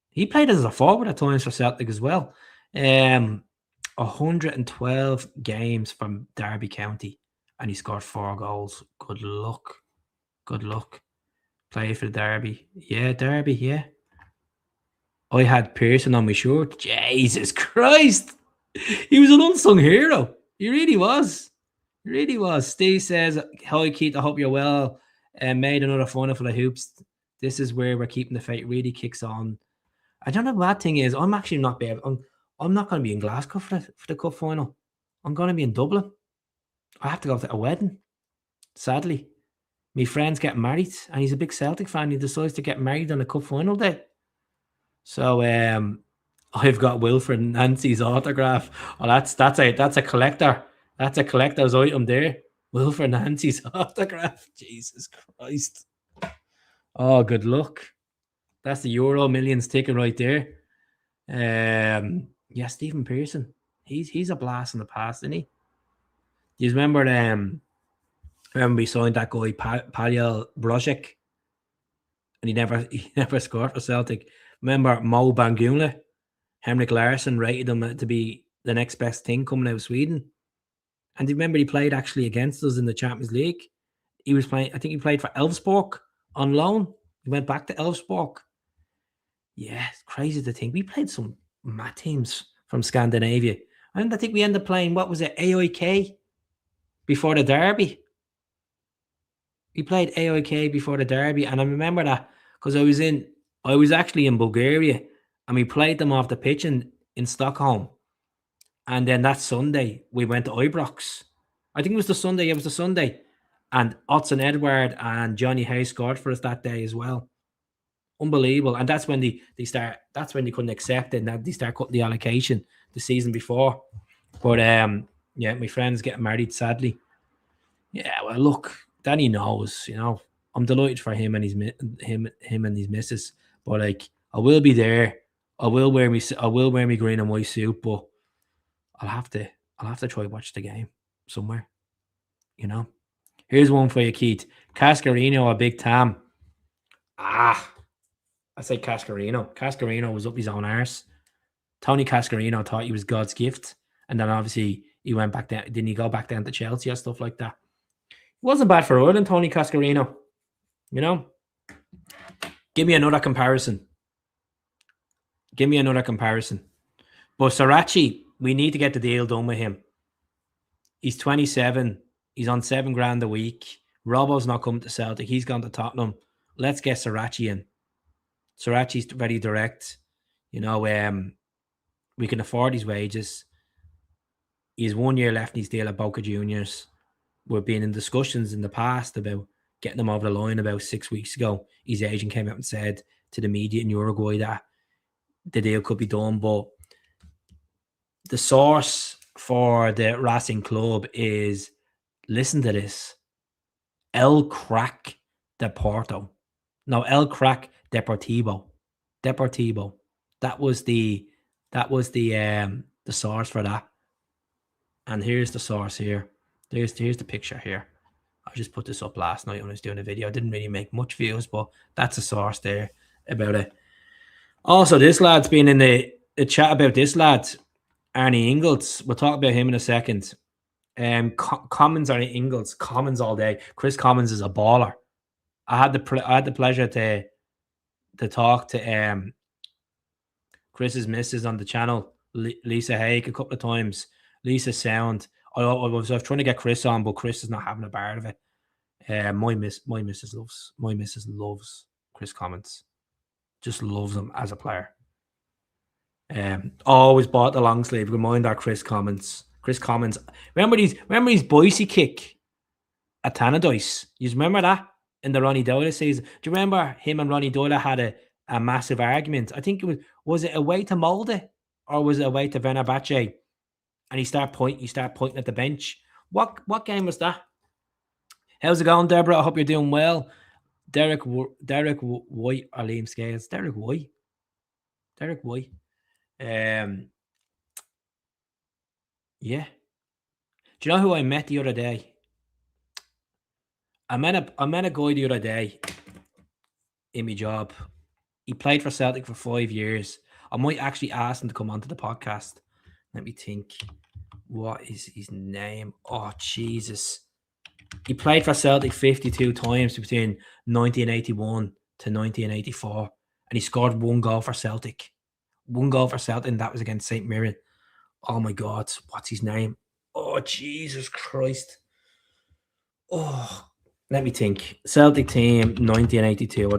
He played as a forward at times for Celtic as well. 112 games from Derby County, and he scored 4 goals. Good luck. Good luck. Play for Derby. Yeah, Derby, yeah. I had Pearson on my shirt. Jesus Christ. He was an unsung hero. He really was. He really was. Steve says, hi, Keith. I hope you're well. Made another final for the hoops. This is where we're keeping the fight. Really kicks on. I don't know. The bad thing is, I'm actually not there. I'm not going to be in Glasgow for the cup final. I'm going to be in Dublin. I have to go to a wedding. Sadly, my friend's getting married, and he's a big Celtic fan. He decides to get married on the cup final day. So I've got Wilfred Nancy's autograph. Oh, that's a collector. That's a collector's item there. Wilfred Nancy's autograph. Jesus Christ. Oh, good luck. That's the Euro Millions ticket right there. Yeah, Stephen Pearson. He's a blast in the past, isn't he? Do you remember we signed that guy Pavel Brožek, and he never scored for Celtic. Remember Mo Bangula? Henrik Larsson rated him to be the next best thing coming out of Sweden. And do you remember he played actually against us in the Champions League? He was playing, I think he played for Elfsborg on loan. He went back to Elfsborg. Yeah, it's crazy to think. We played some mad teams from Scandinavia. And I think we ended up playing, what was it, AIK before the derby. We played AIK before the derby. And I remember that because I was actually in Bulgaria, and we played them off the pitch in Stockholm. And then that Sunday, we went to Ibrox. I think it was the Sunday. It was the Sunday. And Otson Edward and Johnny Hay scored for us that day as well. Unbelievable. And that's when that's when they couldn't accept it, and that they start cutting the allocation the season before. But yeah, my friend's getting married, sadly. Yeah, well, look, Danny knows, I'm delighted for him and his missus. But like, I will be there. I will wear me green and white suit, but I'll have to try watch the game somewhere. Here's one for you, Keith. Cascarino or Big Tam? I say Cascarino. Cascarino was up his own arse. Tony Cascarino thought he was God's gift, and then obviously he went back down. Didn't he go back down to Chelsea or stuff like that? It wasn't bad for Ireland, Tony Cascarino. Give me another comparison. But SARACCHI, we need to get the deal done with him. He's 27. He's on $7,000 a week. Robbo's not coming to Celtic. He's gone to Tottenham. Let's get SARACCHI in. SARACCHI's very direct. We can afford his wages. He has 1 year left in his deal at Boca Juniors. We've been in discussions in the past about getting him over the line. About 6 weeks ago, his agent came out and said to the media in Uruguay that the deal could be done. But the source for the Racing Club is, listen to this, El Crack Deportivo. No, El Crack Deportivo. That was the source for that. And here's the source here. Here's the picture here. I just put this up last night when I was doing a video. I didn't really make much views, but that's a source there about it. Also, this lad's been in the chat about this lad, Arnie Ingles. We'll talk about him in a second. Commons, Arnie Ingles, Commons all day. Chris Commons is a baller. I had the pleasure to talk to Chris's missus on the channel, Lisa Haig, a couple of times. Lisa sound. I was trying to get Chris on, but Chris is not having a bar of it. My missus loves Chris Commons. Just loves him as a player. Always bought the long sleeve. Remind our Chris Commons. Chris Commons. Remember his Boise kick at Tannadice? You remember that in the Ronnie Doyle season? Do you remember him and Ronnie Doyle had a massive argument? I think it was it away to Molde or was it away to Fenerbahce? And he start pointing at the bench. What game was that? How's it going, Deborah? I hope you're doing well. Derek White or Liam Scales. Derek White. Yeah. Do you know who I met the other day? I met a guy the other day in my job. He played for Celtic for 5 years. I might actually ask him to come onto the podcast. Let me think. What is his name? Oh, Jesus. He played for Celtic 52 times between 1981 to 1984. And he scored 1 goal for Celtic. 1 goal for Celtic, and that was against St. Mirren. Oh, my God. What's his name? Oh, Jesus Christ. Oh, let me think. Celtic team, 1982.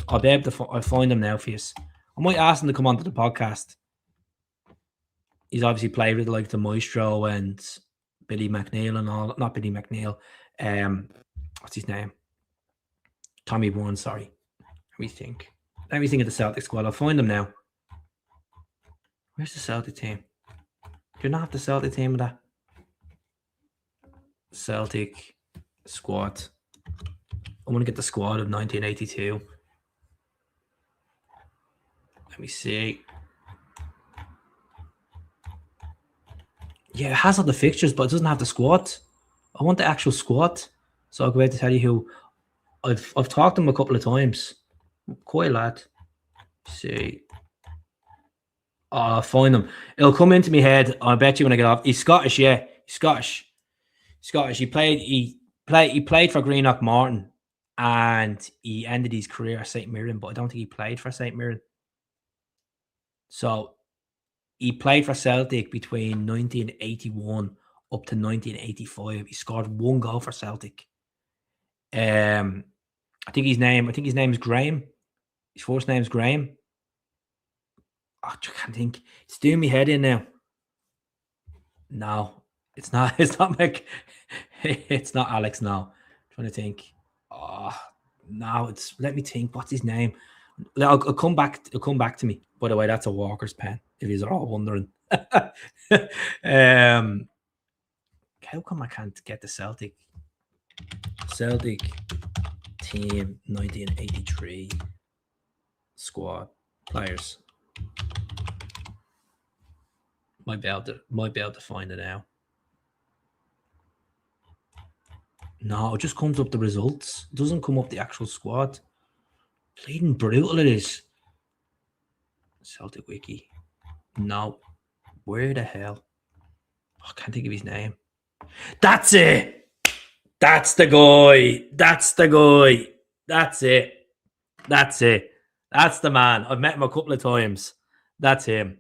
I'll be able to I'll find him now for you. I might ask him to come onto the podcast. He's obviously played with like the Maestro and Billy McNeill and all. Not Billy McNeill. What's his name? Tommy Bourne, sorry. Let me think of the Celtic squad. I'll find him now. Where's the Celtic team? Do you not have the Celtic team with that? Celtic squad. I want to get the squad of 1982. Let me see. Yeah, it has all the fixtures, but it doesn't have the squad. I want the actual squad. So I'll go ahead to tell you who. I've talked to him a couple of times. Quite a lad. Let's see. Oh, I'll find him. It'll come into my head. I bet you when I get off. He's Scottish, yeah. He's Scottish. He played for Greenock Morton and he ended his career at St. Mirren, but I don't think he played for St. Mirren. So he played for Celtic between 1981 up to 1985. He scored 1 goal for Celtic. I think his name is Graham. His first name's Graham. Oh, I can't think. It's doing me head in now. No, it's not. It's not it's not Alex now. I'm trying to think. Oh no, let me think. What's his name? I'll come back. It'll come back to me. By the way, that's a Walker's pen. If you're all wondering. How come I can't get the Celtic team 1983 squad players? Might be able to find it now. No, it just comes up the results. It doesn't come up the actual squad. Bleeding brutal it is. Celtic Wiki. No. Where the hell? I can't think of his name. That's it. That's the guy. That's it. That's the man. I've met him a couple of times. That's him.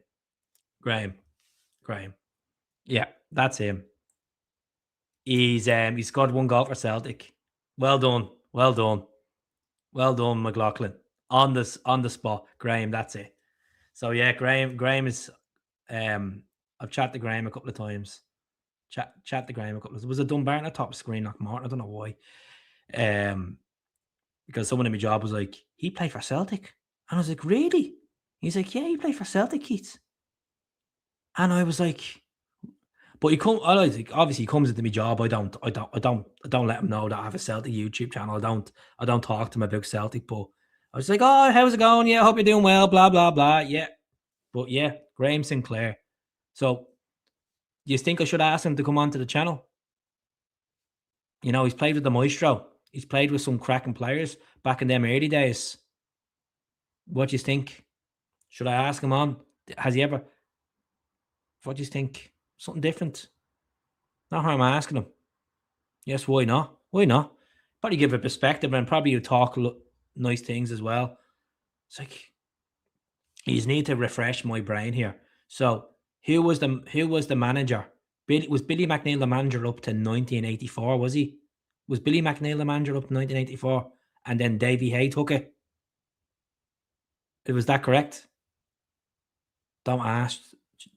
Graham. Yeah, that's him. He's scored 1 goal for Celtic. Well done, McLaughlin. On the spot, Graham. That's it. So yeah, Graham is. I've chatted to Graham a couple of times. Chat to Graham a couple of times. Was it Dunbarton at top screen, Knock Martin? I don't know why. Because someone in my job was like, he played for Celtic, and I was like, really? He's like, yeah, he played for Celtic, Keith. And I was like, but obviously he comes into my job. I don't let him know that I have a Celtic YouTube channel. I don't talk to him about Celtic, but I was like, oh, how's it going? Yeah, I hope you're doing well, blah, blah, blah. Yeah. But yeah, Graham Sinclair. So do you think I should ask him to come onto the channel? You know, he's played with the Maestro. He's played with some cracking players back in them early days. What do you think? Should I ask him on? Has he ever? What do you think? Something different? Not how I'm asking him. Yes, why not? Why not? Probably give a perspective and probably you talk nice things as well. It's like you need to refresh my brain here. So who was the manager? Was Billy McNeill the manager up to 1984? Was he? Was Billy McNeill the manager up to 1984? And then Davy Hay took it. Was that correct? Don't ask,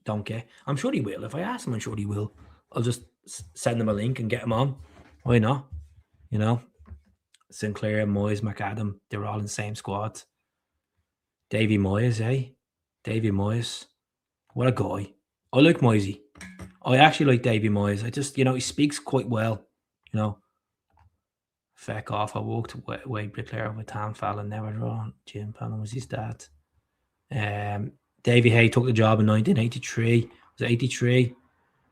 don't get. I'm sure he will. If I ask him, I'm sure he will. I'll just send him a link and get him on. Why not? You know, Sinclair, Moyes, McAdam, they're all in the same squad. Davy Moyes, eh? Davy Moyes. What a guy. I like Moisey. I actually like Davy Moyes. I just, he speaks quite well. Feck off. I walked away Bricklayer with Tam Fallon, never drawn. Jim Fallon was his dad. Davy Hay took the job in 1983. Was it 83?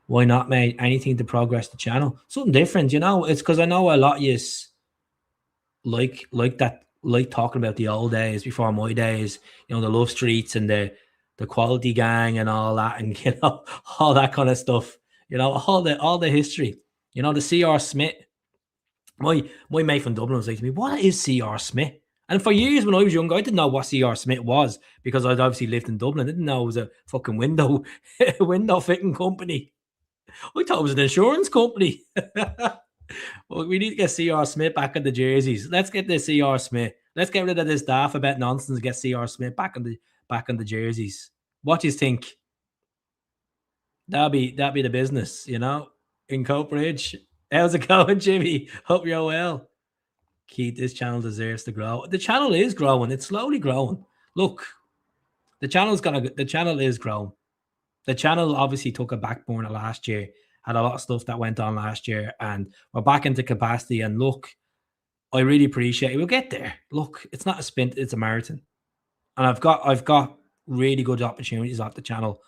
Why not, mate? Anything to progress the channel. Something different, It's because I know a lot of you like that, like talking about the old days before my days, the Love Streets and the Quality Gang and all that, and all that kind of stuff. All the history. The C.R. Smith. My mate from Dublin was like to me, "What is C.R. Smith?" And for years when I was young, I didn't know what C.R. Smith was because I'd obviously lived in Dublin. I didn't know it was a fucking window fitting company. I thought it was an insurance company. Well, we need to get C.R. Smith back in the jerseys. Let's get the C.R. Smith. Let's get rid of this daft about nonsense and get C.R. Smith back in the jerseys. What do you think? That'd be the business, in Coatbridge. How's it going, Jimmy? Hope you're well. Keith, this channel deserves to grow. The channel is growing. It's slowly growing. Look, the channel is growing. The channel obviously took a back burner last year. Had a lot of stuff that went on last year, and we're back into capacity. And look, I really appreciate it. We'll get there. Look, it's not a sprint; it's a marathon. And I've got really good opportunities off the channel.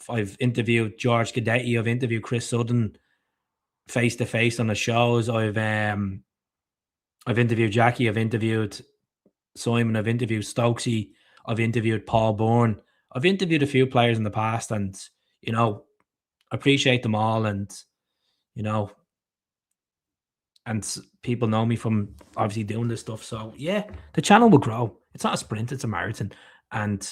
I've interviewed George Gadetti. I've interviewed Chris Sutton face to face on the shows. I've interviewed Jackie. I've interviewed Simon. I've interviewed Stokesy. I've interviewed Paul Bourne. I've interviewed a few players in the past, and appreciate them all, and and people know me from obviously doing this stuff. So yeah, the channel will grow. It's not a sprint; it's a marathon, and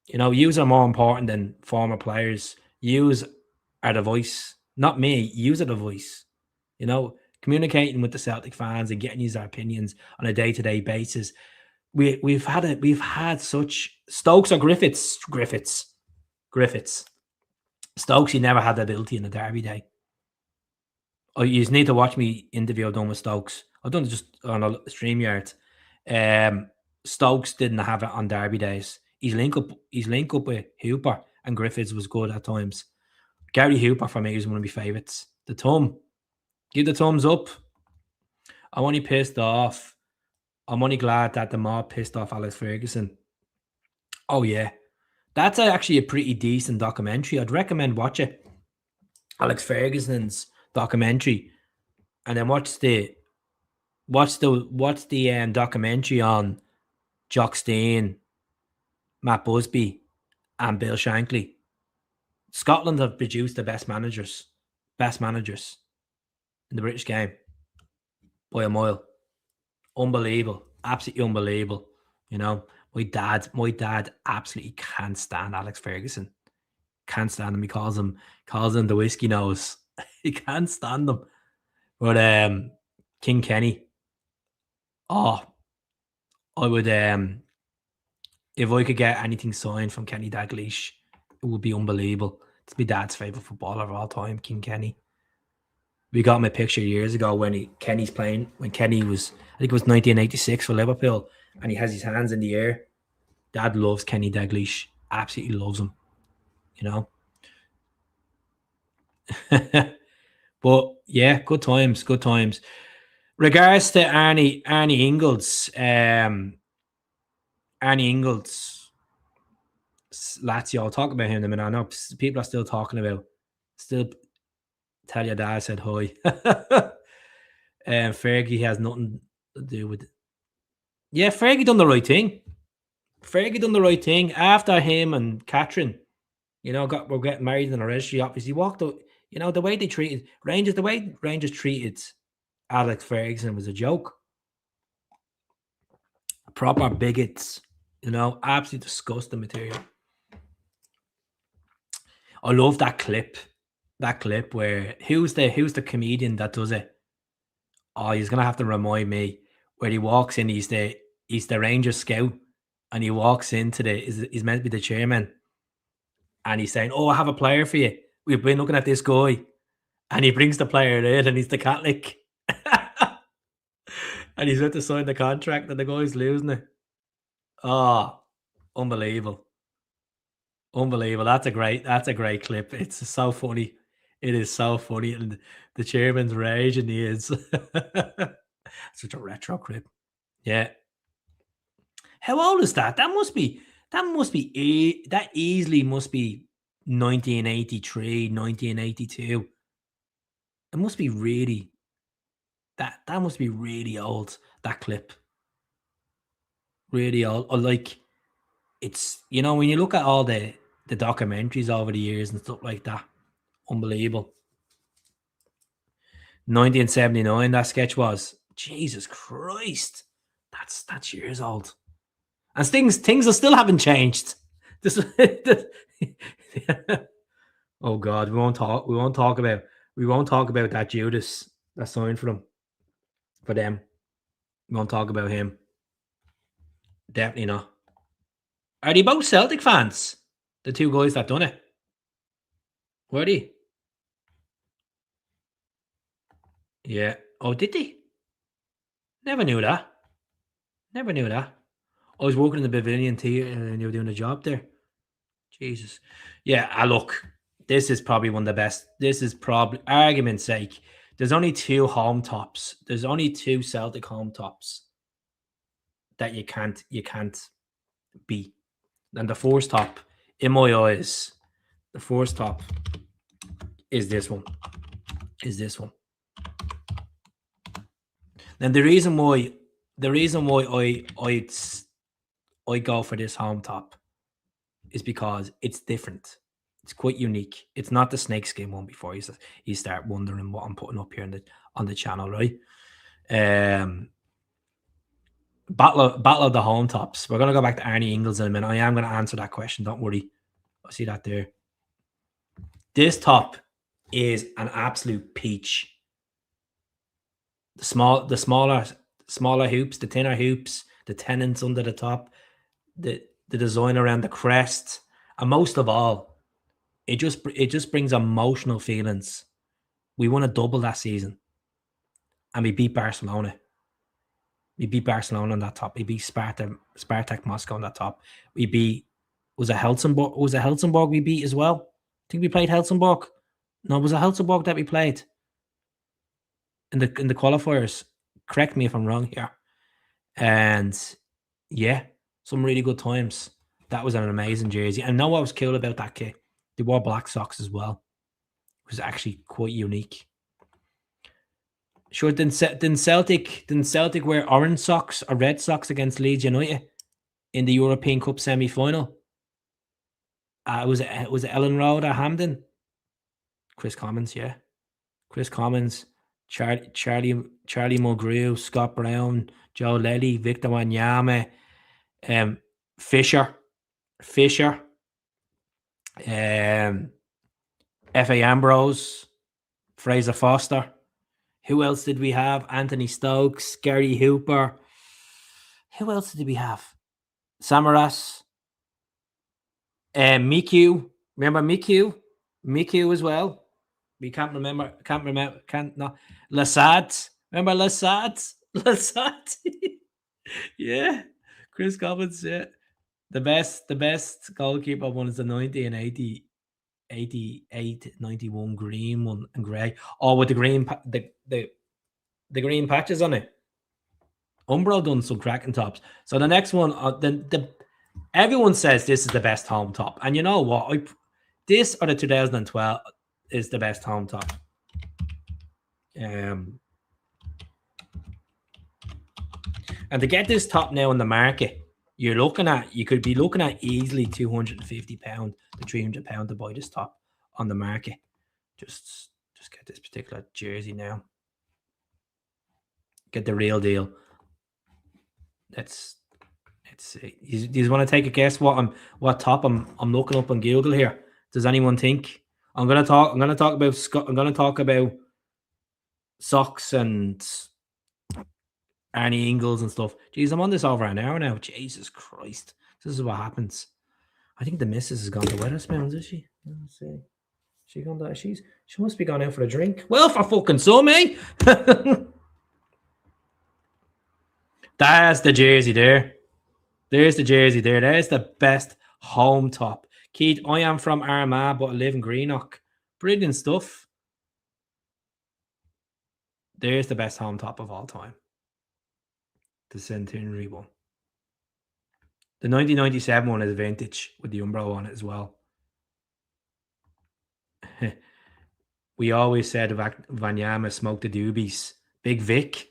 yous are more important than former players. Yous are the voice, not me. Yous are the voice. Communicating with the Celtic fans and getting their opinions on a day-to-day basis. We've had such Stokes or Griffiths. Stokes, he never had the ability in the derby day. You just need to watch me interview I've done with Stokes. I've done it just on a StreamYard. Stokes didn't have it on derby days. His link up with Hooper and Griffiths was good at times. Gary Hooper for me is one of my favourites. The thumb. Give the thumbs up. I'm only pissed off. I'm only glad that the mob pissed off Alex Ferguson. Oh yeah. That's actually a pretty decent documentary. I'd recommend watch it. Alex Ferguson's documentary. And then watch the documentary on Jock Stein, Matt Busby, and Bill Shankly. Scotland have produced the best managers in the British game by a mile. Unbelievable. Absolutely unbelievable. My dad absolutely can't stand Alex Ferguson. Can't stand him. He calls him the whiskey nose. He can't stand him. But King Kenny. Oh, I would if I could get anything signed from Kenny Dalglish, it would be unbelievable. It's my dad's favourite footballer of all time, King Kenny. We got him a picture years ago when Kenny was, I think it was 1986 for Liverpool, and he has his hands in the air. Dad loves Kenny Dalglish. Absolutely loves him. But yeah, good times. Regards to Arnie Ingles, Lazio, I'll talk about him in a minute. I know people are still talking about, tell your dad I said hi. Fergie has nothing to do with it. Yeah, Fergie done the right thing. After him and Catherine, we're getting married in a registry. Obviously, walked out. The way they treated Rangers, treated Alex Ferguson was a joke. Proper bigots, absolutely disgusting material. I love that clip. Where who's the comedian that does it? Oh, he's gonna have to remind me. Where he walks in, he's the Rangers scout, and he walks into he's meant to be the chairman, and he's saying, "Oh, I have a player for you. We've been looking at this guy," and he brings the player in, and he's the Catholic, and he's about to sign the contract, and the guy's losing it. Oh, unbelievable. Unbelievable. That's a great clip. It's so funny. It is so funny. And the chairman's raging, he is. Such a retro clip. Yeah. How old is that? That easily must be 1983, 1982. It must be really, that must be really old, that clip. Really old. Or like, it's, when you look at all the documentaries over the years and stuff like that, unbelievable. 1979, that sketch was. Jesus Christ. That's years old. And things still haven't changed. Oh God, we won't talk about that Judas that signed for them. We won't talk about him. Definitely not. Are they both Celtic fans? The two guys that done it? Were they? Yeah. Oh, did they? Never knew that. I was working in the Pavilion Theatre and they were doing a job there. Jesus. Yeah, look, this is probably one of the best. This is probably, argument's sake, there's only two home tops. There's only two Celtic home tops that you can't beat. And the first top, in my eyes, the first top is this one. And the reason why I go for this home top is because it's different. It's quite unique. It's not the snakeskin one before you start wondering what I'm putting up here on the channel, right? Battle of the home tops. We're gonna go back to Arnie Ingles in a minute. I am gonna answer that question. Don't worry. I see that there. This top is an absolute peach. The smaller hoops, the thinner hoops, the tenons under the top, the design around the crest, and most of all, it just brings emotional feelings. We won a double that season, and we beat Barcelona. We beat Barcelona on that top. We beat Spartak Moscow on that top. We beat, was it Helsingborg? Was it Helsingborg we beat as well? I think we played Helsingborg. No, was it Helsingborg that we played in the qualifiers? Correct me if I'm wrong here. And yeah, some really good times. That was an amazing jersey. And know what was cool about that kit? They wore black socks as well. It was actually quite unique. Sure, didn't Celtic wear orange socks or red socks against Leeds United in the European Cup semi-final? Was it Ellen Road or Hampden? Chris Commons, yeah. Chris Commons, Charlie Mulgrew, Scott Brown, Joe Lely, Victor Wanyama, Fisher, F.A. Ambrose, Fraser Foster. Who else did we have? Anthony Stokes, Gary Hooper. Who else did we have? Samaras. Miku. Remember Miku? Miku as well. We can't remember. Lasad. Remember Lasad? Lasad. Yeah. Chris Commons, yeah. The best goalkeeper one is the 1980. 88, 91 green one and grey. Oh, with the green the green patches on it. Umbro done some cracking tops. So the next one, everyone says this is the best home top, and you know what? This or the 2012 is the best home top. And to get this top now in the market, you could be looking at easily £250 to £300 to buy this top on the market. Just get this particular jersey now. Get the real deal. Let's see. Do you want to take a guess what top I'm looking up on Google here? Does anyone think? I'm gonna talk about socks and Arnie Ingles and stuff. Jeez, I'm on this over an hour now. Jesus Christ. This is what happens. I think the missus has gone to Wetherspoons, is she? Let's see. She gone to, she must be gone out for a drink. Well, for fucking some, eh? That's the jersey there. There's the jersey there. There's the best home top. Keith, I am from Armagh, but I live in Greenock. Brilliant stuff. There's the best home top of all time. The centenary one. The 1997 one is vintage with the Umbro on it as well. We always said Vanyama smoked the doobies. Big Vic.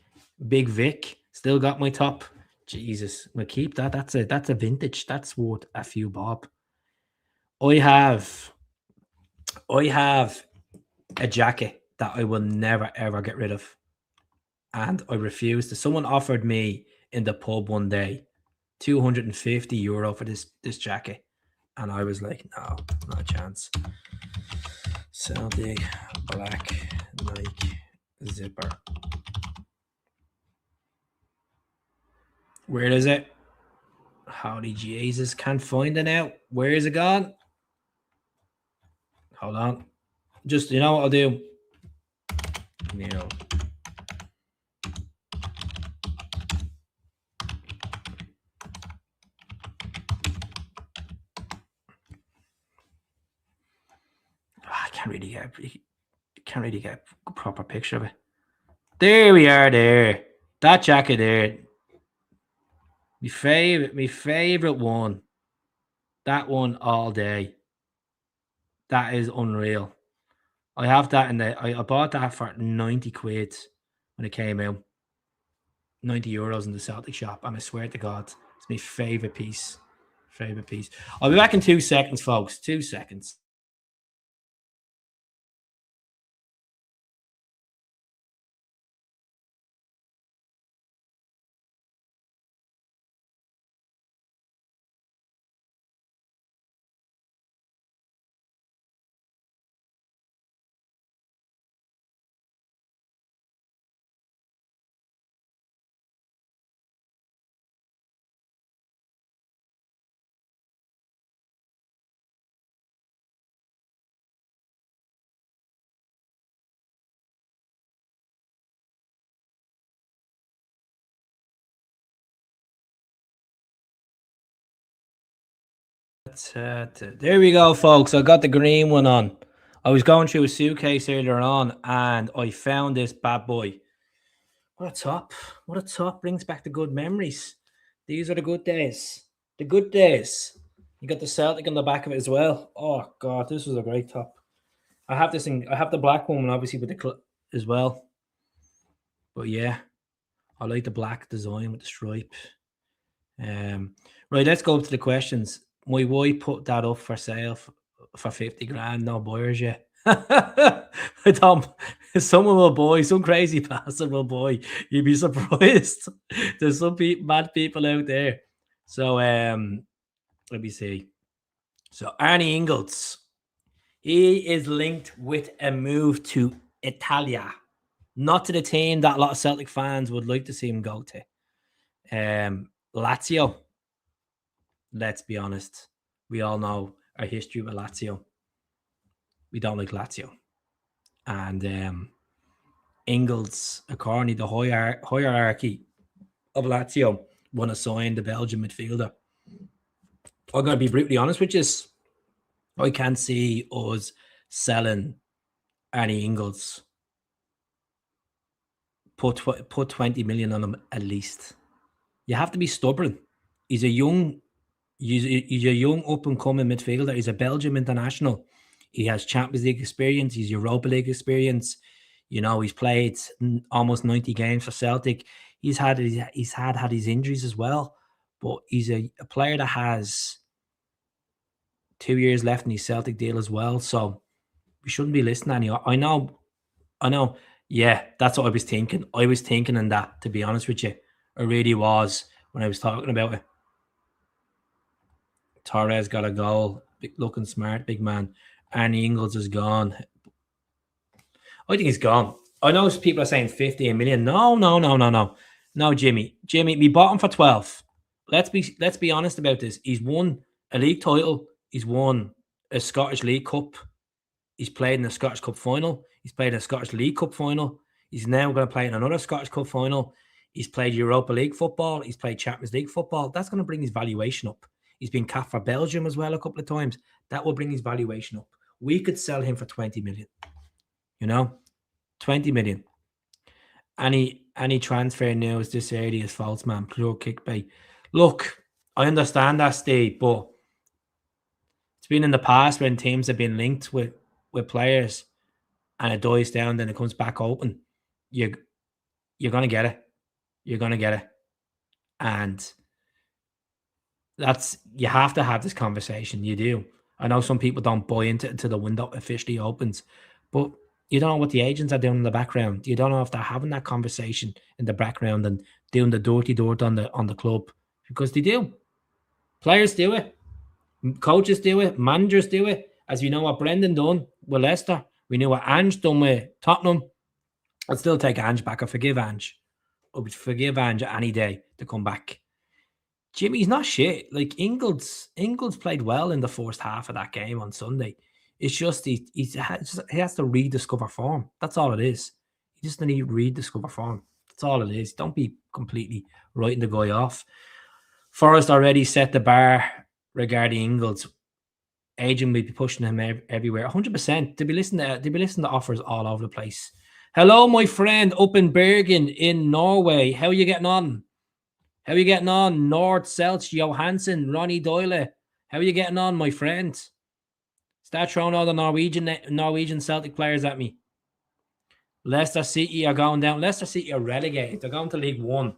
Still got my top. Jesus, we'll keep that. That's a vintage. That's worth a few bob. I have a jacket that I will never ever get rid of, and I refuse to. Someone offered me in the pub one day €250 for this jacket, and I was like, no, not a chance. Celtic black Nike zipper. Where is it? Holy Jesus, can't find it now. Where is it gone? Hold on. Just, you know what I'll do? You know. I can't really get a proper picture of it. There we are there. That jacket there. My favorite one. That one all day. That is unreal. I have that I bought that for 90 quid when it came out. €90 in the Celtic shop, and I swear to God, it's my favorite piece. I'll be back in 2 seconds, folks. 2 seconds. There we go, folks. I got the green one on. I was going through a suitcase earlier on, and I found this bad boy. What a top. What a top. Brings back the good memories. These are the good days. The good days. You got the Celtic on the back of it as well. Oh, God, this was a great top. I have this thing. I have the black one, obviously, with the as well. But, yeah, I like the black design with the stripe. Right, let's go up to the questions. My wife put that up for sale for 50 grand. No buyers yet. I don't. Someone will buy. Some crazy bastard will buy. You'd be surprised. There's some mad people out there. So let me see. So Arnie Ingalls, he is linked with a move to Italia, not to the team that a lot of Celtic fans would like to see him go to. Lazio. Let's be honest. We all know our history with Lazio. We don't like Lazio. And Ingalls, according to the hierarchy of Lazio, want to sign the Belgian midfielder. I'm going to be brutally honest with you. I can't see us selling Arnie Ingalls. Put 20 million on him at least. You have to be stubborn. He's a young up and coming midfielder. He's a Belgium international. He has Champions League experience. He's Europa League experience. You know, he's played almost 90 games for Celtic. He's had his injuries as well, but he's a player that has 2 years left in his Celtic deal as well. So we shouldn't be listening anymore. I know. Yeah, that's what I was thinking. I was thinking in that, to be honest with you. I really was when I was talking about it. Torres got a goal. Looking smart, big man. Arnie Ingalls is gone. I think he's gone. I know people are saying 15 million. No, Jimmy. We bought him for 12. let's be honest about this. He's won a league title. He's won a Scottish League Cup. He's played in a Scottish Cup final. He's played in a Scottish League Cup final. He's now going to play in another Scottish Cup final. He's played Europa League football. He's played Champions League football. That's going to bring his valuation up. He's been capped for Belgium as well a couple of times. That will bring his valuation up. We could sell him for 20 million. 20 million. Any transfer news this early is false, man. Pure kickbait. Look, I understand that, Steve, but it's been in the past when teams have been linked with players and it dies down, then it comes back open. You're going to get it. You're going to get it. And you have to have this conversation. You do. I know some people don't buy into it until the window officially opens, but you don't know what the agents are doing in the background. You don't know if they're having that conversation in the background and doing the dirty dirt on the club, because they do. Players do it. Coaches do it. Managers do it. As we know what Brendan done with Leicester. We knew what Ange done with Tottenham. I'd still take Ange back. I forgive Ange. I would forgive Ange any day to come back. Jimmy's not shit. Like Ingles played well in the first half of that game on Sunday. It's just he has to rediscover form. That's all it is. He just needs to rediscover form. That's all it is. Don't be completely writing the guy off. Forrest already set the bar regarding Ingles. Agent will be pushing him everywhere. 100%. They'll be listening to offers all over the place. Hello, my friend up in Bergen in Norway. How are you getting on? How are you getting on? Nord, Selch, Johansson, Ronnie Doyle. How are you getting on, my friend? Start throwing all the Norwegian Celtic players at me. Leicester City are going down. Leicester City are relegated. They're going to League One.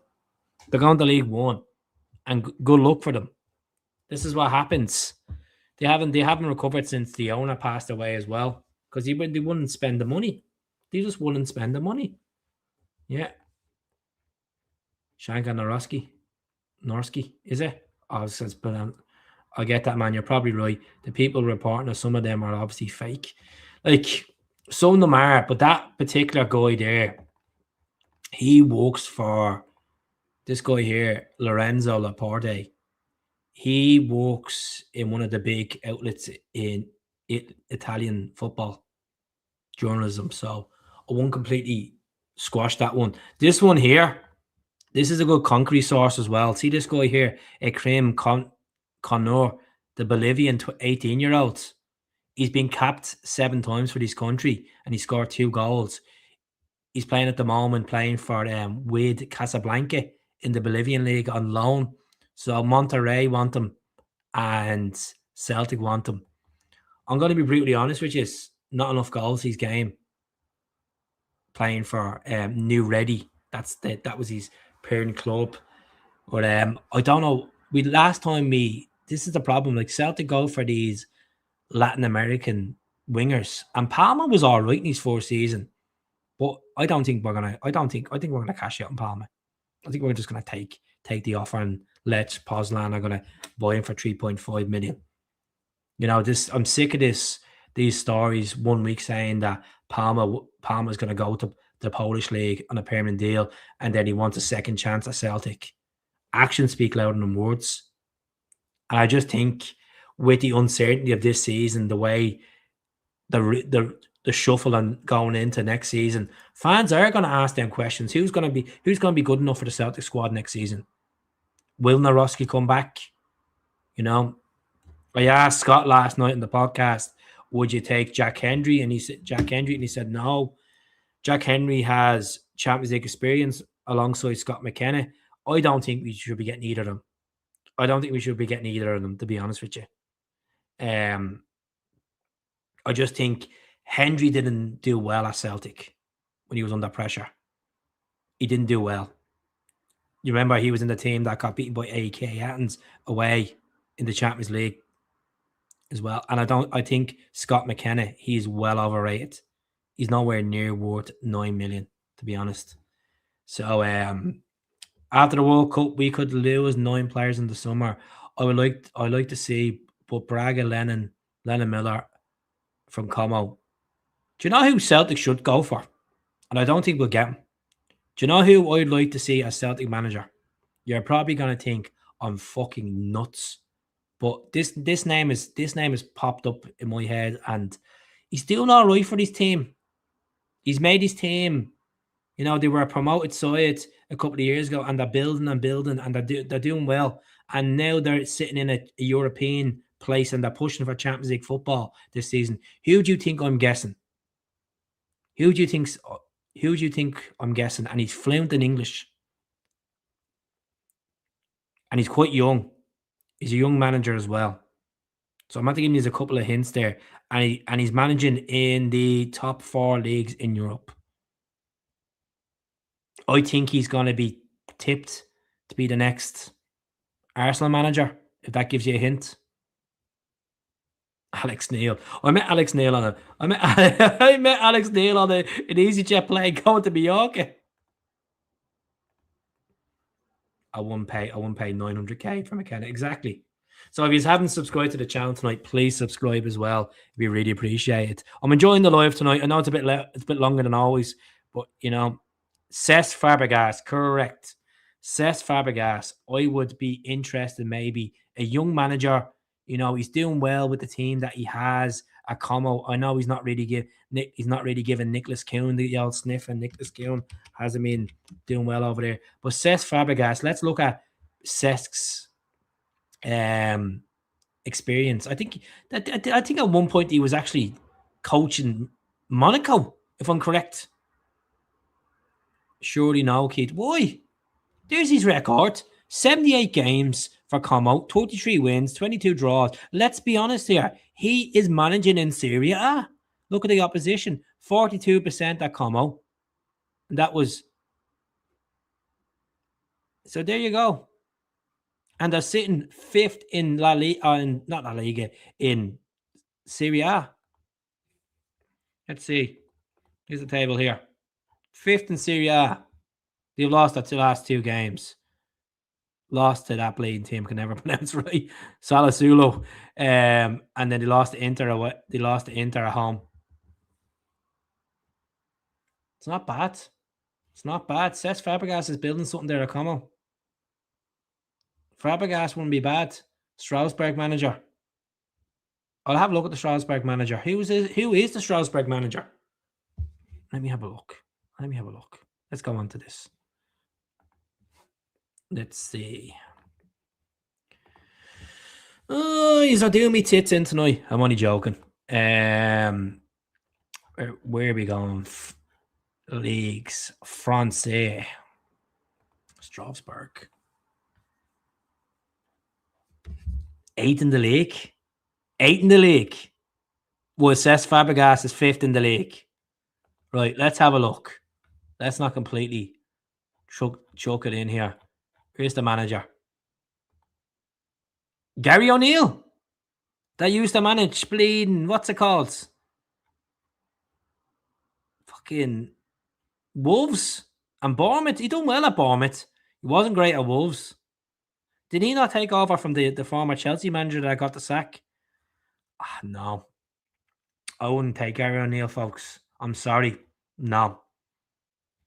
And good luck for them. This is what happens. They haven't recovered since the owner passed away as well, because they wouldn't spend the money. They just wouldn't spend the money. Yeah. Shanka Norski, is it? I get that, man. You're probably right. The people reporting that some of them are obviously fake. Like, some of them are, but that particular guy there, he works for this guy here, Lorenzo Laporte. He works in one of the big outlets in Italian football journalism. So I won't completely squash that one. This one here, this is a good concrete source as well. See this guy here, Ekrem Conor, the Bolivian 18-year-old. He's been capped 7 times for this country and he scored 2 goals. He's playing at the moment, playing for with Casablanca in the Bolivian league on loan. So Monterrey want him and Celtic want him. I'm going to be brutally honest with you. Not enough goals his game. Playing for New Ready. That was his parent club. But I don't know. This is the problem. Like, Celtic go for these Latin American wingers. And Palmer was all right in his first season. But I think we're gonna cash out on Palmer. I think we're just gonna take the offer and let Poznan are gonna buy him for 3.5 million. I'm sick of these stories 1 week saying that Palmer's gonna go to the Polish league on a permanent deal and then he wants a second chance at Celtic. Actions speak louder than words. And I just think with the uncertainty of this season, the way the shuffle and going into next season, fans are going to ask them questions. Who's going to be good enough for the Celtic squad next season? Will Naroski come back? I asked Scott last night in the podcast, would you take Jack Hendry? And he said no. Jack Hendry has Champions League experience alongside Scott McKenna. I don't think we should be getting either of them. To be honest with you. I just think Hendry didn't do well at Celtic when he was under pressure. He didn't do well. You remember he was in the team that got beaten by AEK Athens away in the Champions League as well. And I think Scott McKenna, he's well overrated. He's nowhere near worth 9 million, to be honest. So after the World Cup, we could lose 9 players in the summer. I like to see, but Braga, Lennon Miller from Como. Do you know who Celtic should go for? And I don't think we'll get him. Do you know who I'd like to see as Celtic manager? You're probably going to think, I'm fucking nuts. But this name has popped up in my head, and he's doing all right for his team. He's made his team. You know, they were a promoted side a couple of years ago, and they're building and building, and they're doing well. And now they're sitting in a European place, and they're pushing for Champions League football this season. Who do you think I'm guessing? Who do you think I'm guessing? And he's fluent in English, and he's quite young. He's a young manager as well. So I'm going to give you a couple of hints there. And he's managing in the top 4 leagues in Europe. I think he's going to be tipped to be the next Arsenal manager, if that gives you a hint. Alex Neil. I met Alex Neil on I met Alex Neil on an EasyJet plane going to Mallorca. I won't pay 900k for McKenna. Exactly. So if you haven't subscribed to the channel tonight, please subscribe as well. We really appreciate it. I'm enjoying the live tonight. I know it's a bit longer than always, but you know, Cesc Fabregas, correct. Cesc Fabregas. I would be interested, maybe a young manager. You know, he's doing well with the team that he has at Como. I know he's not really giving Nicholas Kuhn the old sniff, and Nicholas Kuhn hasn't been doing well over there. But Cesc Fabregas, let's look at Cesc's experience. I think at one point he was actually coaching Monaco, if I'm correct. Surely no, Keith. Why? There's his record. 78 games for Como, 23 wins, 22 draws. Let's be honest here. He is managing in Serie A. Look at the opposition. 42% at Como. And that was... So there you go. And they're sitting 5th in La Liga, not La Liga, in Serie A. Let's see. Here's the table here. 5th in Serie A. They've lost the last 2 games. Lost to that bleeding team, can never pronounce right. Sassuolo. And then they lost to Inter away. They lost to Inter at home. It's not bad. It's not bad. Cesc Fabregas is building something there at Como. Fabregas wouldn't be bad. Strasbourg manager. I'll have a look at the Strasbourg manager. Who is the Strasbourg manager? Let me have a look. Let's go on to this. Let's see. Oh, he's not doing me tits in tonight. I'm only joking. Where are we going? Leagues. Francais. Strasbourg. 8th in the league. 8th in the league. Well, Cesc Fabregas is 5th in the league. Right, let's have a look. Let's not completely chuck it in here. Here's the manager. Gary O'Neill. That used to manage bleeding. What's it called? Fucking Wolves and Bournemouth. He done well at Bournemouth. He wasn't great at Wolves. Did he not take over from the former Chelsea manager that got the sack? No. I wouldn't take Gary O'Neill, folks. I'm sorry. No.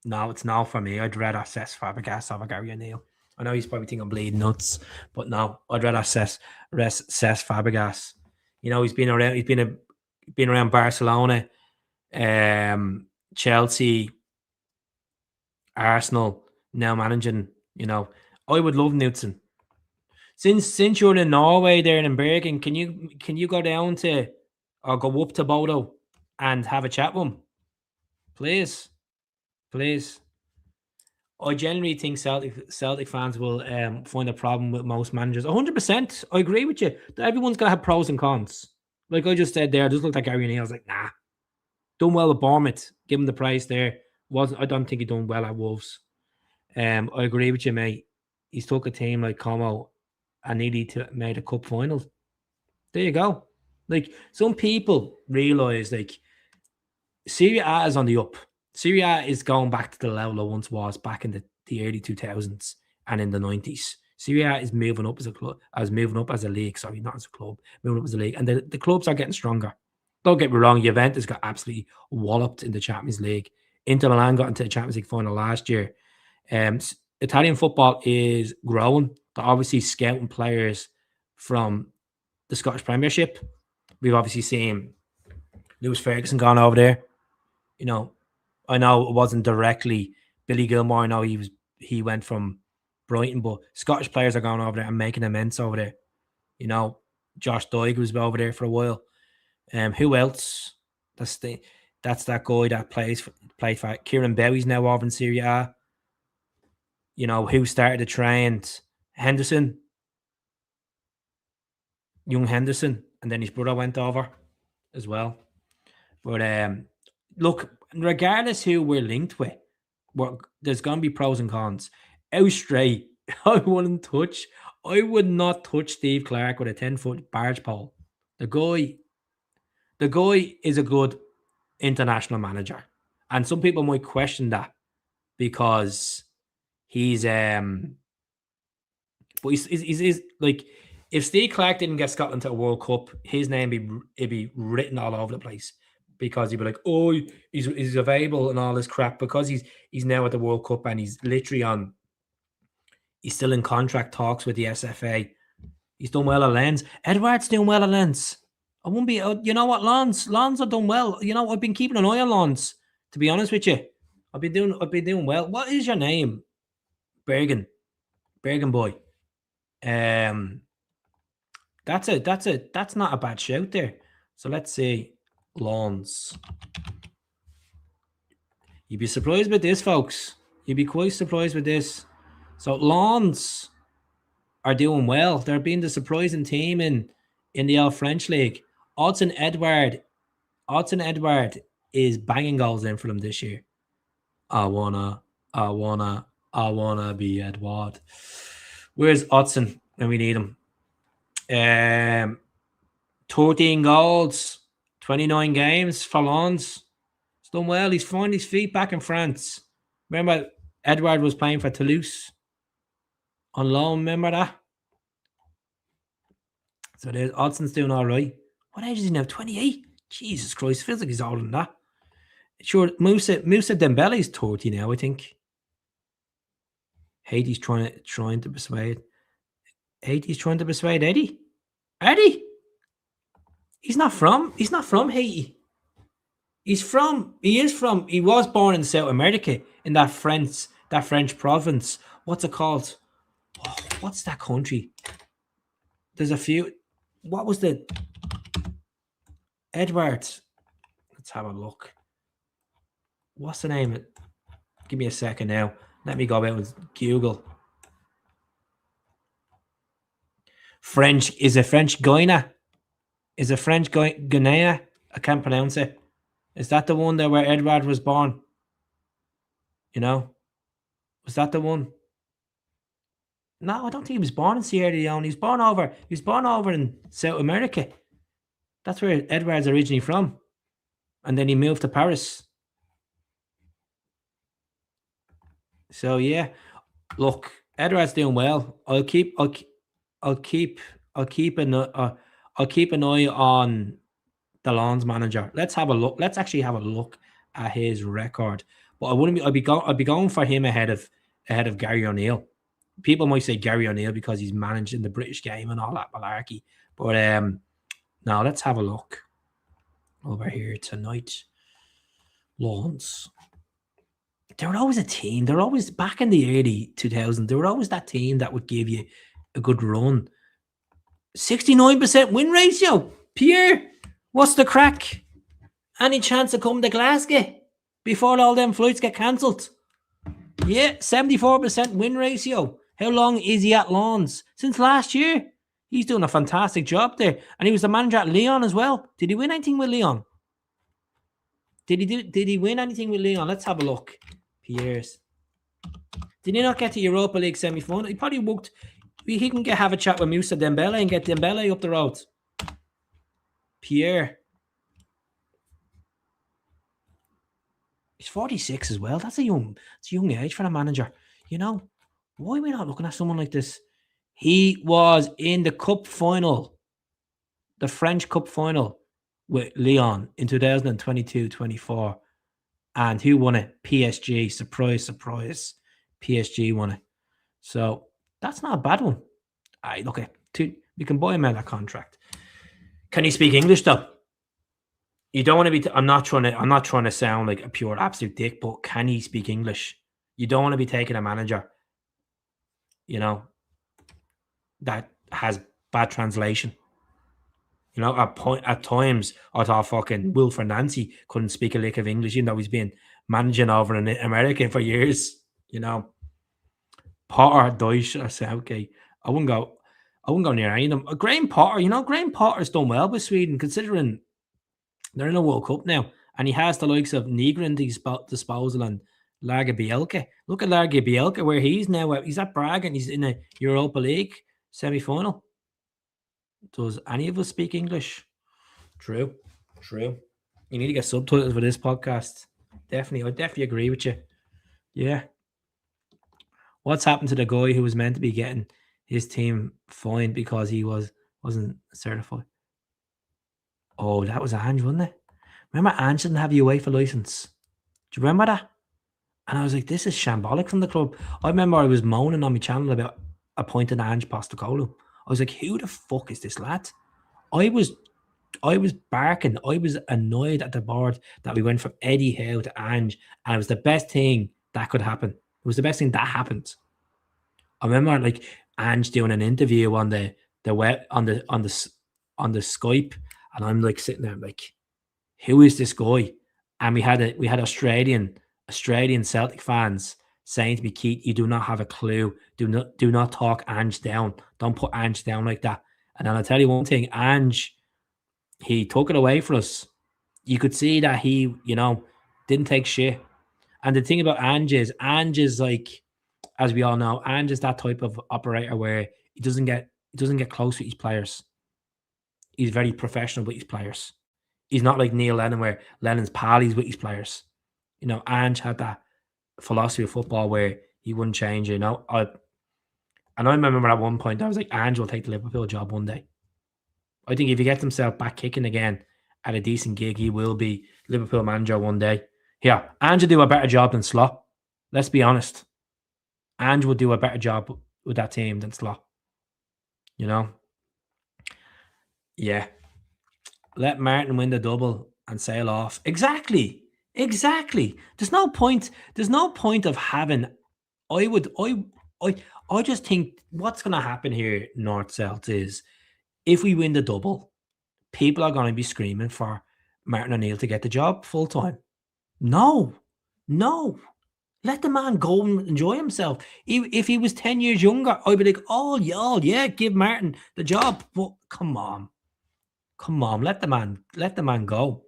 No, it's no for me. I'd rather Cesc Fabregas over Gary O'Neill. I know he's probably thinking I'm bleeding nuts, but no, I'd rather Cesc Fabregas. You know, he's been around Barcelona, Chelsea, Arsenal, now managing. You know, I would love Knudsen. Since you're in Norway there in Bergen, can you go down to or go up to Bodo and have a chat with him? Please. I generally think Celtic fans will find a problem with most managers. 100%. I agree with you. Everyone's going to have pros and cons. Like I just said there, just looked like Gary O'Neill. I was like, nah. Done well at Bournemouth. Give him the price there. I don't think he done well at Wolves. I agree with you, mate. He's took a team like Como and nearly made a cup final. There you go. Like, some people realise, like, Serie A is on the up. Serie A is going back to the level it once was back in the early 2000s and in the 90s. Serie A is moving up as a club, moving up as a league. Sorry, not as a club, moving up as a league. And the clubs are getting stronger. Don't get me wrong, Juventus got absolutely walloped in the Champions League. Inter Milan got into the Champions League final last year. Italian football is growing. They're obviously scouting players from the Scottish Premiership. We've obviously seen Lewis Ferguson gone over there. You know, I know it wasn't directly Billy Gilmore. I know he went from Brighton, but Scottish players are going over there and making immense over there. You know, Josh Doig was over there for a while. Who else? That's that guy that played for Kieran Bowie's now over in Serie A. You know, who started the trend? Henderson. Young Henderson. And then his brother went over as well. But look, regardless who we're linked with, there's going to be pros and cons. Out straight, I would not touch Steve Clarke with a 10-foot barge pole. The guy is a good international manager. And some people might question that because he's but he's like, if Steve Clarke didn't get Scotland to a World Cup, his name it'd be written all over the place because he'd be like, oh, he's available and all this crap because he's now at the World Cup and he's literally he's still in contract talks with the SFA. He's done well at Lens. Edouard's doing well at Lens. I won't be, you know what, Lens are done well. You know, I've been keeping an eye on Lens, to be honest with you. I've been doing well. What is your name? Bergen boy. That's not a bad shout there. So let's see. Lawns. You'd be surprised with this, folks. You'd be quite surprised with this. So Lawns are doing well. They're being the surprising team in the old French league. Odson Edouard is banging goals in for them this year. I wanna be Edouard. Where's Odson when we need him? 13 goals, 29 games for Lens. He's done well. He's found his feet back in France. Remember, Edouard was playing for Toulouse on loan. Remember that? So there's Odson's doing all right. What age is he now? 28? Jesus Christ, feels like he's older than that. Sure, Moussa Dembele's 30 now, I think. Haiti's trying to persuade. Haiti's trying to persuade Eddie. Eddie? He was born in South America, in that French province. What's it called? Oh, what's that country? There's a few. What was the Edward? Let's have a look. What's the name? Give me a second now. Let me go out and Google. French. Is it French Guiana? Is it French Guinea? I can't pronounce it. Is that the one there where Edward was born? You know? Was that the one? No, I don't think he was born in Sierra Leone. He was born over in South America. That's where Edward's originally from. And then he moved to Paris. So yeah. Look, Edward's doing well. I'll keep an eye on the Lens manager. Let's have a look. Let's actually have a look at his record. But I'd be going for him ahead of Gary O'Neill. People might say Gary O'Neill because he's managing the British game and all that malarkey. But now let's have a look over here tonight. Lens. They were always a team. They're always back in the early 2000s. They were always that team that would give you a good run. 69% win ratio. Pierre, what's the crack? Any chance of coming to Glasgow before all them flights get cancelled? Yeah, 74% win ratio. How long is he at Lens? Since last year. He's doing a fantastic job there. And he was the manager at Lyon as well. Did he win anything with Lyon? Did he win anything with Lyon? Let's have a look. Pierre's. Did he not get to Europa League semi-final? He probably worked. He can have a chat with Moussa Dembele and get Dembele up the road. Pierre. He's 46 as well. That's a young age for a manager. You know, why are we not looking at someone like this? He was in the cup final, the French cup final with Lyon in 2022-24. And who won it? PSG. Surprise, surprise. PSG won it. So That's not a bad one. Look at we can buy him out of that contract. Can he speak English though? You don't want to be. I'm not trying to sound like a pure absolute dick, but can he speak English? You don't want to be taking a manager, that has bad translation. At times I thought fucking Wilfred Nancy couldn't speak a lick of English, even though he's been managing over in America for years. Potter, Deutsch, or Southgate. I wouldn't go near any of them. Graham Potter, Graham Potter's done well with Sweden, considering they're in a World Cup now, and he has the likes of Nygren disposal and Larga Bielka. Look at Larga Bielka, where he's now. He's at Braga and he's in a Europa League semi-final. Does any of us speak English? True. You need to get subtitles for this podcast. Definitely, I definitely agree with you. Yeah. What's happened to the guy who was meant to be getting his team fined because he wasn't certified? Oh, that was Ange, wasn't it? Remember, Ange didn't have the UEFA license. Do you remember that? And I was like, this is shambolic from the club. I remember I was moaning on my channel about appointing Ange Postecoglou. I was like, who the fuck is this lad? I was barking. I was annoyed at the board that we went from Eddie Howe to Ange, and it was the best thing that could happen. It was the best thing that happened. I remember like Ange doing an interview on the web on the Skype, and I'm like sitting there like, who is this guy? And we had Australian Celtic fans saying to me, Keith, you do not have a clue. Do not talk Ange down. Don't put Ange down like that. And then I'll tell you one thing, Ange, he took it away for us. You could see that he, didn't take shit. And the thing about Ange is like, as we all know, Ange is that type of operator where he doesn't get close with his players. He's very professional with his players. He's not like Neil Lennon, where Lennon's pals with his players. Ange had that philosophy of football where he wouldn't change. And I remember at one point I was like, Ange will take the Liverpool job one day. I think if he gets himself back kicking again at a decent gig, he will be Liverpool manager one day. Yeah, Ange will do a better job than Slot. Let's be honest. Ange will do a better job with that team than Slot. Yeah. Let Martin win the double and sail off. Exactly. There's no point of having. I just think what's going to happen here, North South, is if we win the double, people are going to be screaming for Martin O'Neill to get the job full time. No. Let the man go and enjoy himself. If he was 10 years younger, I'd be like, oh, yeah, give Martin the job. But come on, let the man go.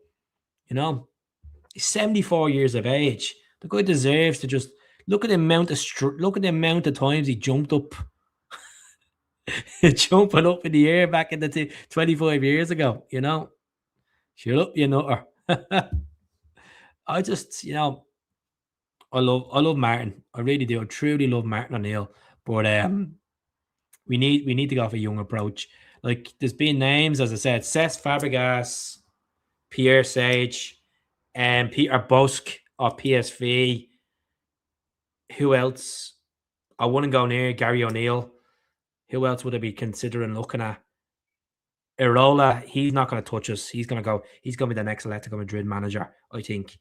He's 74 years of age. The guy deserves to just look at the amount of times he jumped up, jumping up in the air back in the 25 years ago. Shut up, you nutter. I just, I love Martin. I really do. I truly love Martin O'Neill. But we need to go for a young approach. Like there's been names, as I said, Cesc Fabregas, Pierre Sage, and Peter Bosk of PSV. Who else? I wouldn't go near Gary O'Neill. Who else would I be considering looking at? Irola, he's not going to touch us. He's going to be the next Atletico Madrid manager, I think.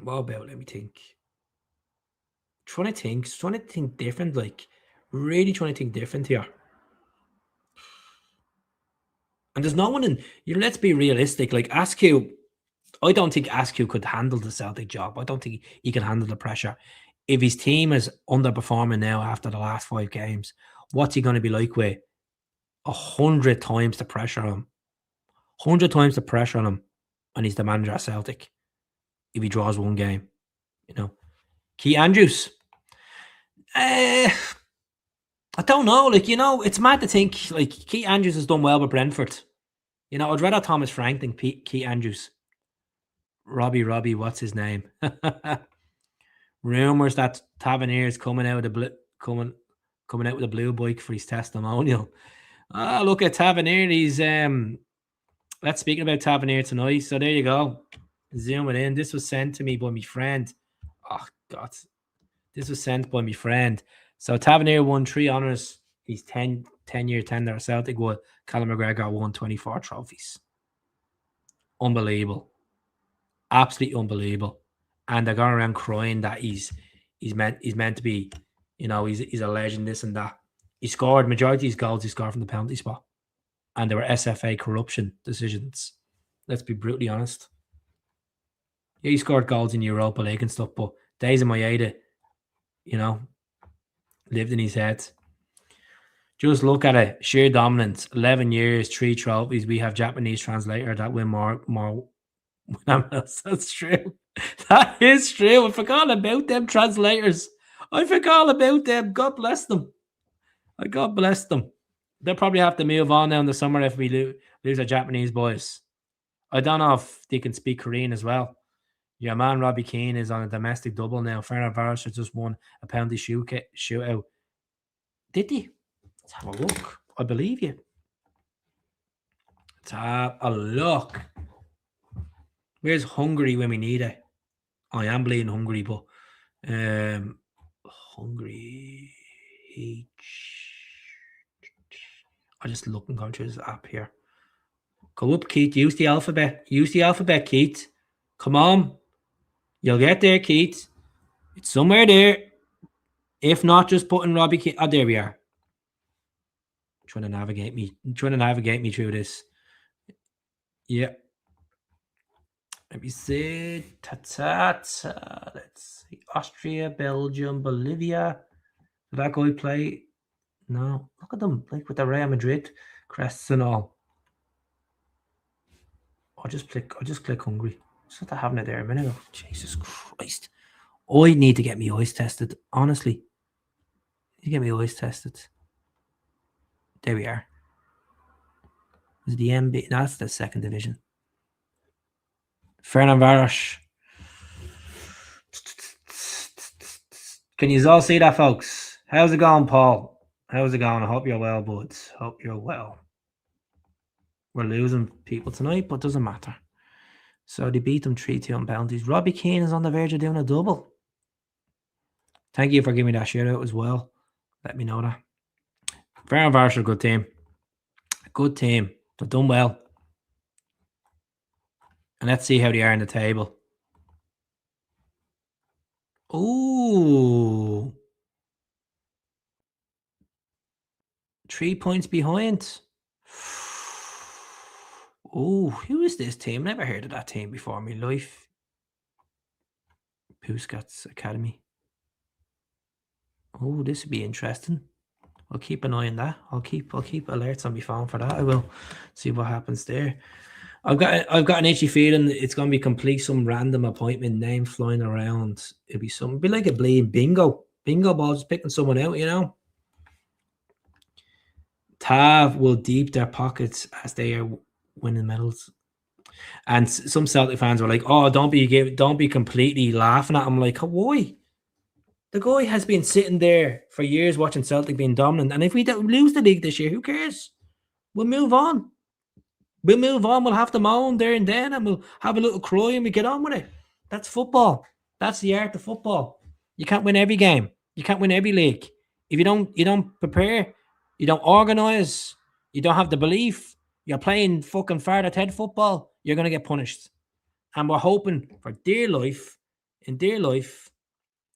What about, let me think. Trying to think different, like really trying to think different here. And there's no one in, let's be realistic, like Askew, I don't think Askew could handle the Celtic job. I don't think he can handle the pressure. If his team is underperforming now after the last 5 games, what's he going to be like with 100 times the pressure on him? 100 times the pressure on him, and he's the manager at Celtic. If he draws one game, Keith Andrews. I don't know. Like, it's mad to think like Keith Andrews has done well with Brentford. I'd rather Thomas Frank than Keith Andrews. Robbie, what's his name? Rumors that Tavernier is coming out with a blue bike for his testimonial. Look at Tavernier. He's let's speak about Tavernier tonight. So there you go. Zoom it in. This was sent to me by my friend. Oh God, This was sent by my friend. So Tavernier won 3 honours. He's 10-year tender at Celtic. While Callum McGregor won 24 trophies. Unbelievable. Absolutely unbelievable. And they're going around crying that he's meant to be, you know, he's a legend, this and that. He scored majority of his goals he scored from the penalty spot. And there were SFA corruption decisions. Let's be brutally honest. Yeah, he scored goals in Europa League and stuff, but days of Maeda, you know, lived in his head. Just look at it. Sheer dominance. 11 years, 3 trophies. We have Japanese translator that win more. That's true. That is true. I forgot about them translators. I forgot about them. God bless them. God bless them. They'll probably have to move on now in the summer if we lose our Japanese boys. I don't know if they can speak Korean as well. Your man Robbie Keane is on a domestic double now. Ferencváros has just won a penalty shootout. Did he? Let's have a look. I believe you. Let's have a look. Where's Hungary when we need it? I am bleeding Hungary, but Hungary. I just look and go through this app here. Go up, Keith. Use the alphabet. Use the alphabet, Keith. Come on. You'll get there, Keith. It's somewhere there. If not, just put in Robbie Keith. Oh, there we are. Trying to navigate me through this. Yeah. Let me see. Let's see. Austria, Belgium, Bolivia. Did that guy play? No. Look at them, like with the Real Madrid crests and all. I'll just click Hungary. Just thought I having it there a minute ago. Jesus Christ. I need to get my eyes tested. Honestly. I need to get my eyes tested. There we are. Is the MB? No, that's the second division. Ferencváros. Can you all see that, folks? How's it going, Paul? How's it going? I hope you're well, buds. Hope you're well. We're losing people tonight, but it doesn't matter. So they beat them 3-2 on penalties. Robbie Keane is on the verge of doing a double. Thank you for giving me that shout out as well. Let me know that. Ferencváros are a good team. A good team. They've done well. And let's see how they are in the table. Ooh. 3 points behind. Oh, who is this team? Never heard of that team before in my life. Puskas Academy. Oh, this would be interesting. I'll keep an eye on that. I'll keep alerts on my phone for that. I will see what happens there. I've got an itchy feeling it's going to be some random appointment name flying around. It'll be like a bleeding bingo ball, just picking someone out, you know. Tav will deep their pockets as they are winning medals. And some Celtic fans were like, "Oh, don't be completely laughing at him." Like, why? The guy has been sitting there for years watching Celtic being dominant, and if we don't lose the league this year, who cares? We'll move on. We'll have to moan there and then, and we'll have a little cry and we get on with it. That's football. That's the art of football. You can't win every game. You can't win every league. If you don't prepare, you don't organise, you don't have the belief, you're playing fucking farther head football, you're going to get punished. And we're hoping for dear life,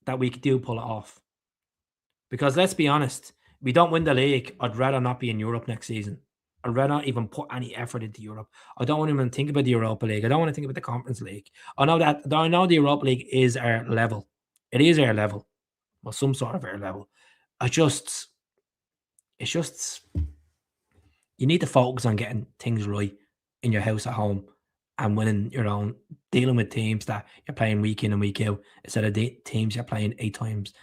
that we do pull it off. Because let's be honest, if we don't win the league, I'd rather not be in Europe next season. I'd rather not even put any effort into Europe. I don't want to even think about the Europa League. I don't want to think about the Conference League. I know the Europa League is our level. It is our level. Well, some sort of our level. It's just you need to focus on getting things right in your house at home and winning your own, dealing with teams that you're playing week in and week out instead of teams you're playing 8 times.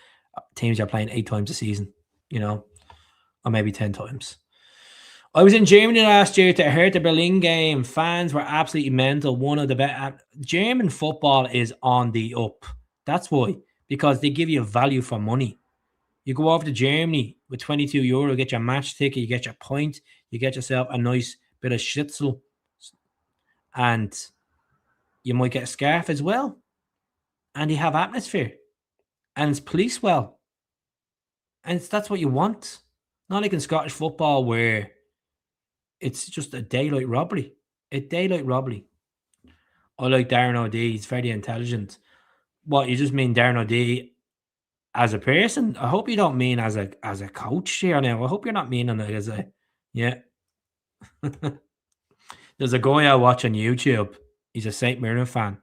Teams you're playing 8 times a season, you know, or maybe 10 times. I was in Germany last year to Hertha Berlin game. Fans were absolutely mental. One of the best. German football is on the up. That's why, because they give you value for money. You go over to Germany with €22, get your match ticket, you get your point, you get yourself a nice bit of schnitzel, and you might get a scarf as well. And you have atmosphere. and it's policed well. And that's what you want. Not like in Scottish football where it's just a daylight robbery. A daylight robbery. I like Darren O'Dea. He's very intelligent. What, you just mean Darren O'Dea as a person? I hope you don't mean as a coach here now. I hope you're not meaning it as a, yeah. There's a guy I watch on YouTube. He's a St. Mirren fan.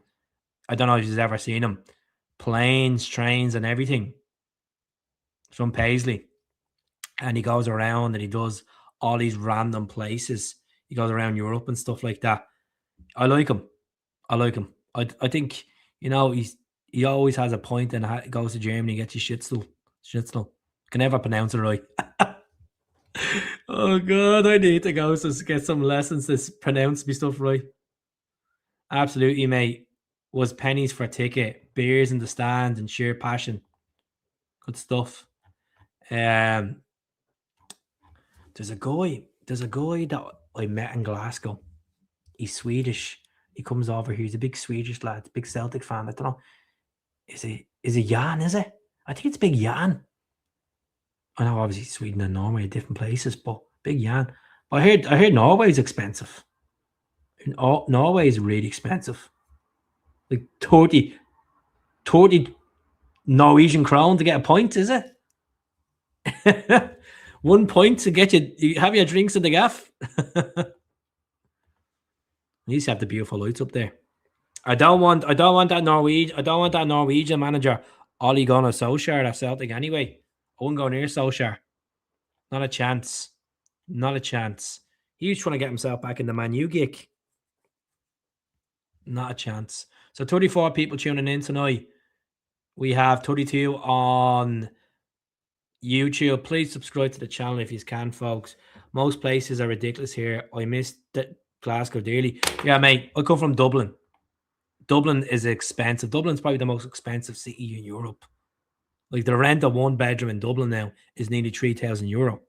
I don't know if you've ever seen him. Planes, trains, and everything. From Paisley. And he goes around and he does all these random places. He goes around Europe and stuff like that. I like him. I think, you know, he always has a point and goes to Germany, gets his Schnitzel. Can never pronounce it right. Oh God, I need to go to get some lessons to pronounce me stuff right. Absolutely, mate. Was pennies for a ticket, beers in the stand, and sheer passion. Good stuff. There's a guy that I met in Glasgow. He's Swedish. He comes over here. He's a big Swedish lad, big Celtic fan. I don't know. Is it Jan, is it? I think it's Big Jan. I know obviously Sweden and Norway are different places, but Big Jan. But I heard Norway's expensive. Norway is really expensive. Like 30 Norwegian crown to get a point, is it? 1 point to get you have your drinks in the gaff. You used to have the beautiful lights up there. I don't want that Norwegian manager Ole Gunnar Solskjaer at Celtic anyway. I wouldn't go near Solskjaer. Not a chance. He was trying to get himself back in the Man U gig. Not a chance. So 34 people tuning in tonight. We have 32 on YouTube. Please subscribe to the channel if you can, folks. Most places are ridiculous here. I missed Glasgow dearly. Yeah, mate. I come from Dublin. Dublin is expensive. Dublin's probably the most expensive city in Europe. Like the rent of 1 bedroom in Dublin now is nearly €3,000.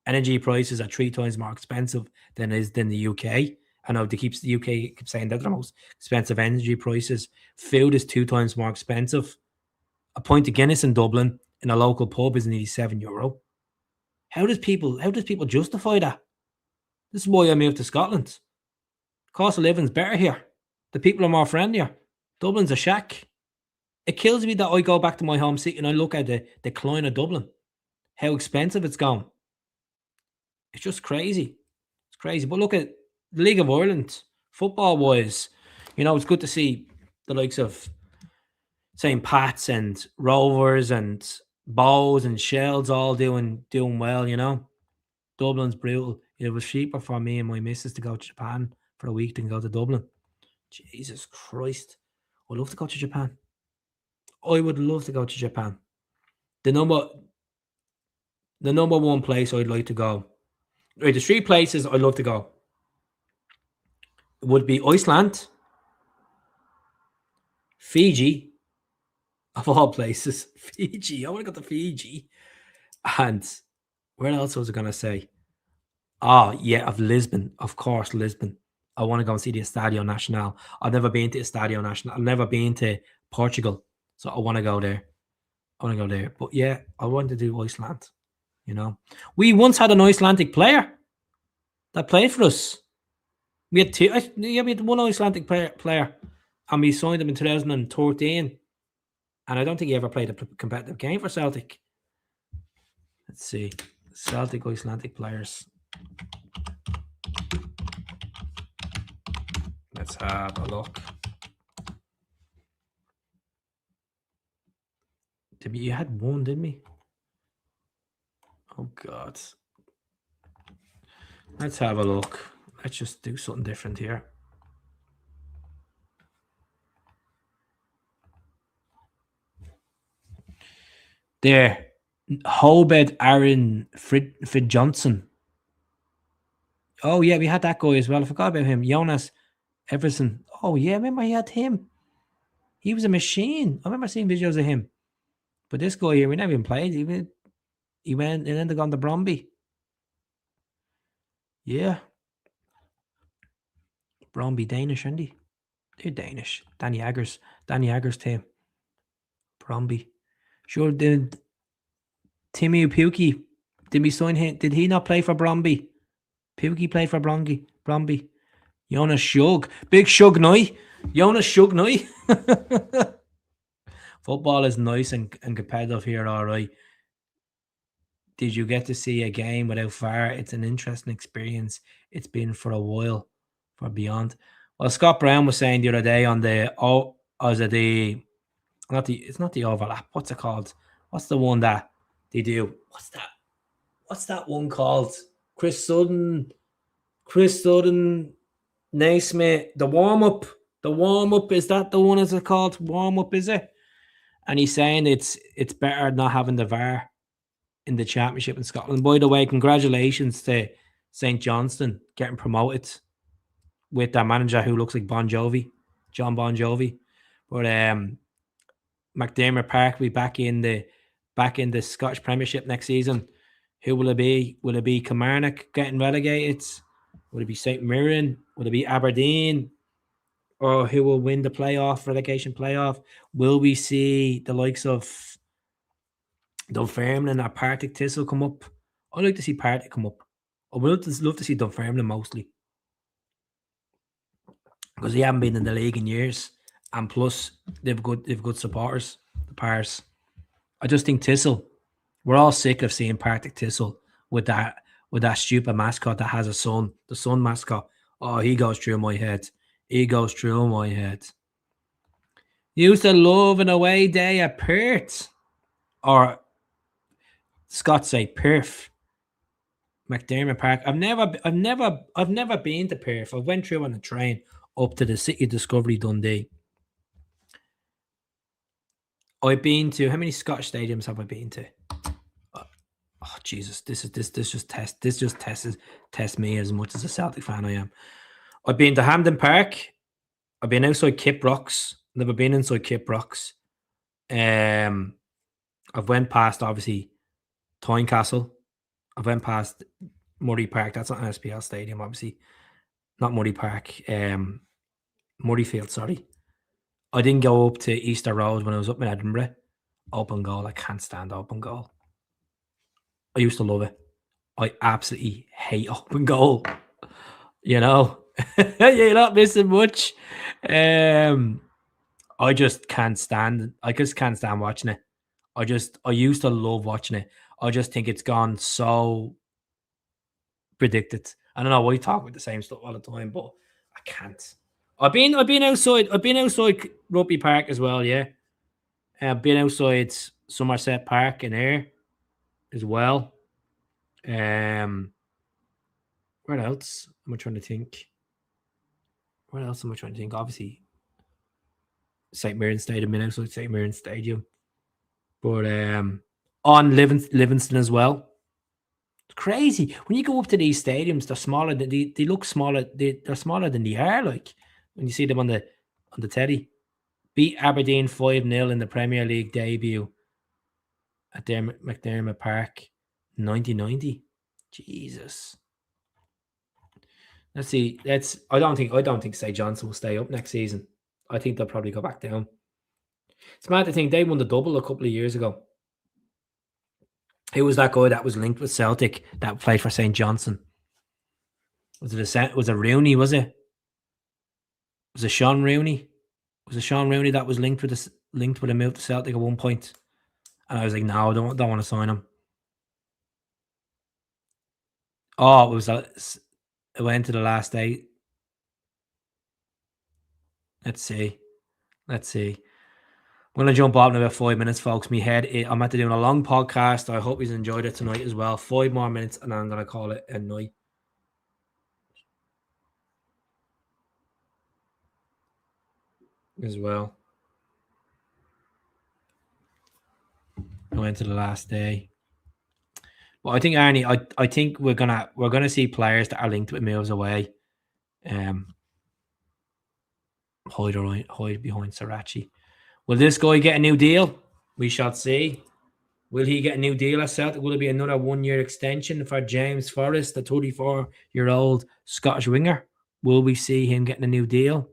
Energy prices are 3 times more expensive than the UK. I know the UK keeps saying they're the most expensive energy prices. Food is 2 times more expensive. A pint of Guinness in Dublin in a local pub is nearly €7. How does people justify that? This is why I moved to Scotland. The cost of living is better here. The people are more friendlier. Dublin's a shack. It kills me that I go back to my home city and I look at the decline of Dublin. How expensive it's gone. It's just crazy. It's crazy. But look at the League of Ireland, football-wise. You know, it's good to see the likes of St. Pat's and Rovers and Bows and Shells all doing well, you know. Dublin's brutal. It was cheaper for me and my missus to go to Japan for a week than go to Dublin. Jesus Christ. I'd love to go to Japan. I would love to go to Japan. The number 1 place I'd like to go. Right, there's 3 places I'd love to go. It would be Iceland, Fiji, of all places. Fiji. I want to go to Fiji. And where else was I going to say? Of Lisbon. Of course, Lisbon. I want to go and see the Estadio Nacional. I've never been to Estadio Nacional. I've never been to Portugal. So I want to go there. But yeah, I want to do Iceland. You know, we once had an Icelandic player that played for us. We had 2. We had 1 Icelandic player, and we signed him in 2013. And I don't think he ever played a competitive game for Celtic. Let's see, Celtic Icelandic players. Let's have a look. You had 1, didn't we? Oh, God. Let's have a look. Let's just do something different here. There. Hobed Aaron Frid Johnson. Oh, yeah, we had that guy as well. I forgot about him. Jonas Everson. Oh, yeah, remember he had him. He was a machine. I remember seeing videos of him. But this guy here, we never even played. He went and ended on the Bromby. Yeah. Bromby Danish, aren't he? They're Danish. Danny Agger's team. Bromby. Sure, did Timmy Pukki, did we sign him? Did he not play for Bromby? Pukki played for Bromby. Jonas Shug. Big Shug night. Jonas Shug night. Football is nice and competitive here, all right. Did you get to see a game without VAR? It's an interesting experience. It's been for a while for Beyond. Well, Scott Brown was saying the other day on the it's not the overlap. What's it called? What's the one that they do? What's that one called? Chris Sutton, Naismith, the warm up. The warm up, is that the one? Is it called warm up? Is it? And he's saying it's better not having the VAR in the championship in Scotland. By the way, congratulations to St. Johnstone getting promoted with their manager who looks like John Bon Jovi. But McDermott Park will be back in the Scottish Premiership next season. Who will it be? Will it be Kilmarnock getting relegated? Will it be St. Mirren? Will it be Aberdeen? Or who will win the relegation playoff? Will we see the likes of Dunfermline or Partick Thistle come up? I'd like to see Partick come up. I would love to see Dunfermline mostly, because they haven't been in the league in years, and plus they've good supporters. The Pars. I just think Thistle. We're all sick of seeing Partick Thistle with that stupid mascot that has a sun. The sun mascot. Oh, he goes through my head. You used to love an away day at Perth, or Scots say Perth. McDermott Park. I've never been to Perth. I went through on a train up to the City Discovery Dundee. I've been to, how many Scottish stadiums have I been to? Oh Jesus, this just tests me as much as a Celtic fan I am. I've been to Hampden Park. I've been outside Kiprocks. Never been inside Kiprocks. I've went past obviously Tynecastle. I went past Murray Park. That's not an SPL stadium, obviously. Not Murray Park. Murrayfield, sorry. I didn't go up to Easter Road when I was up in Edinburgh. Open goal. I can't stand open goal. I used to love it. I absolutely hate open goal. You know? You're not missing much. I just can't stand watching it. I used to love watching it. I just think it's gone so predicted. I don't know why we talk about the same stuff all the time, but I can't. I've been outside Rugby Park as well, yeah. I've been outside Somerset Park in Ayr as well. Where else am I trying to think? Obviously, St. Mirren Stadium, been outside St. Mirren Stadium. But on Livingston as well. It's crazy. When you go up to these stadiums, they're smaller. They look smaller. They're smaller than they are. Like when you see them on the telly. Beat Aberdeen 5-0 in the Premier League debut at McDermott Park, 1990. Jesus. Let's see. I don't think St. Johnstone will stay up next season. I think they'll probably go back down. It's mad to think they won the double a couple of years ago. Who was that guy that was linked with Celtic that played for St. Johnstone? Was it Rooney, was it? Was it Sean Rooney? Was it Sean Rooney that was linked with a move to Celtic at one point? And I was like, no, I don't want to sign him. Oh, it went to the last day. Let's see. I'm going to jump off in about 5 minutes, folks. I'm after doing a long podcast. I hope you've enjoyed it tonight as well. 5 more minutes, and I'm going to call it a night. As well. I went to the last day. Well, I think, Arnie, I think we're gonna see players that are linked with moves away. Hide behind SARACCHI. Will this guy get a new deal? We shall see. Will he get a new deal at Celtic? Will it be another 1-year extension for James Forrest, the 34-year-old Scottish winger? Will we see him getting a new deal?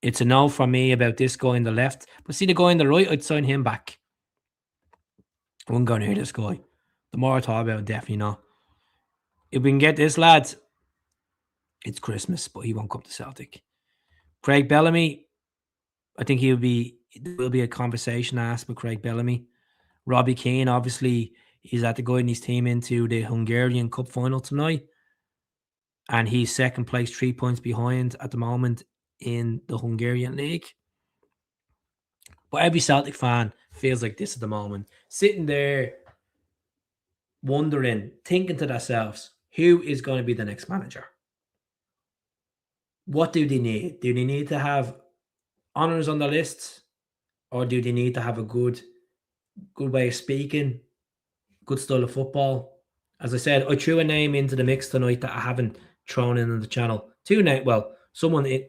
It's a no for me about this guy on the left. But see the guy on the right, I'd sign him back. I wouldn't go near this guy. The more I thought about it, definitely not. If we can get this lad, it's Christmas, but he won't come to Celtic. Craig Bellamy, I think there will be a conversation asked with Craig Bellamy. Robbie Keane, obviously, he's at the guiding his team into the Hungarian Cup final tonight. And he's second place, 3 points behind at the moment in the Hungarian league. But every Celtic fan feels like this at the moment. Sitting there wondering, thinking to themselves, who is going to be the next manager? What do they need? Do they need to have honours on the list? Or do they need to have a good way of speaking, good style of football? As I said, I threw a name into the mix tonight that I haven't thrown in on the channel. Someone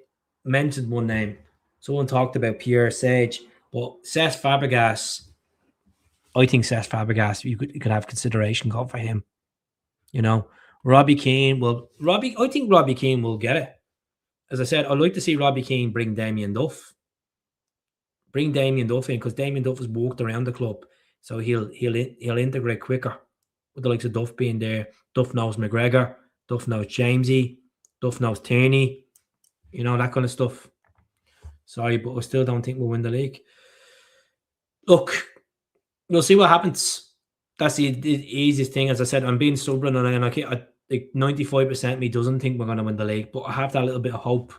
mentioned one name. Someone talked about Pierre Sage, but Cesc Fabregas, I think Cesc Fabregas, you could have consideration go for him. You know, Robbie Keane I think Robbie Keane will get it. As I said, I'd like to see Robbie Keane bring Damien Duff. Bring Damien Duff in, because Damien Duff has walked around the club, so he'll integrate quicker with the likes of Duff being there. Duff knows McGregor, Duff knows Jamesy, Duff knows Tierney, you know, that kind of stuff. Sorry, but I still don't think we'll win the league. Look, we'll see what happens. That's the easiest thing. As I said, I'm being stubborn, and I 95% of me doesn't think we're going to win the league, but I have that little bit of hope,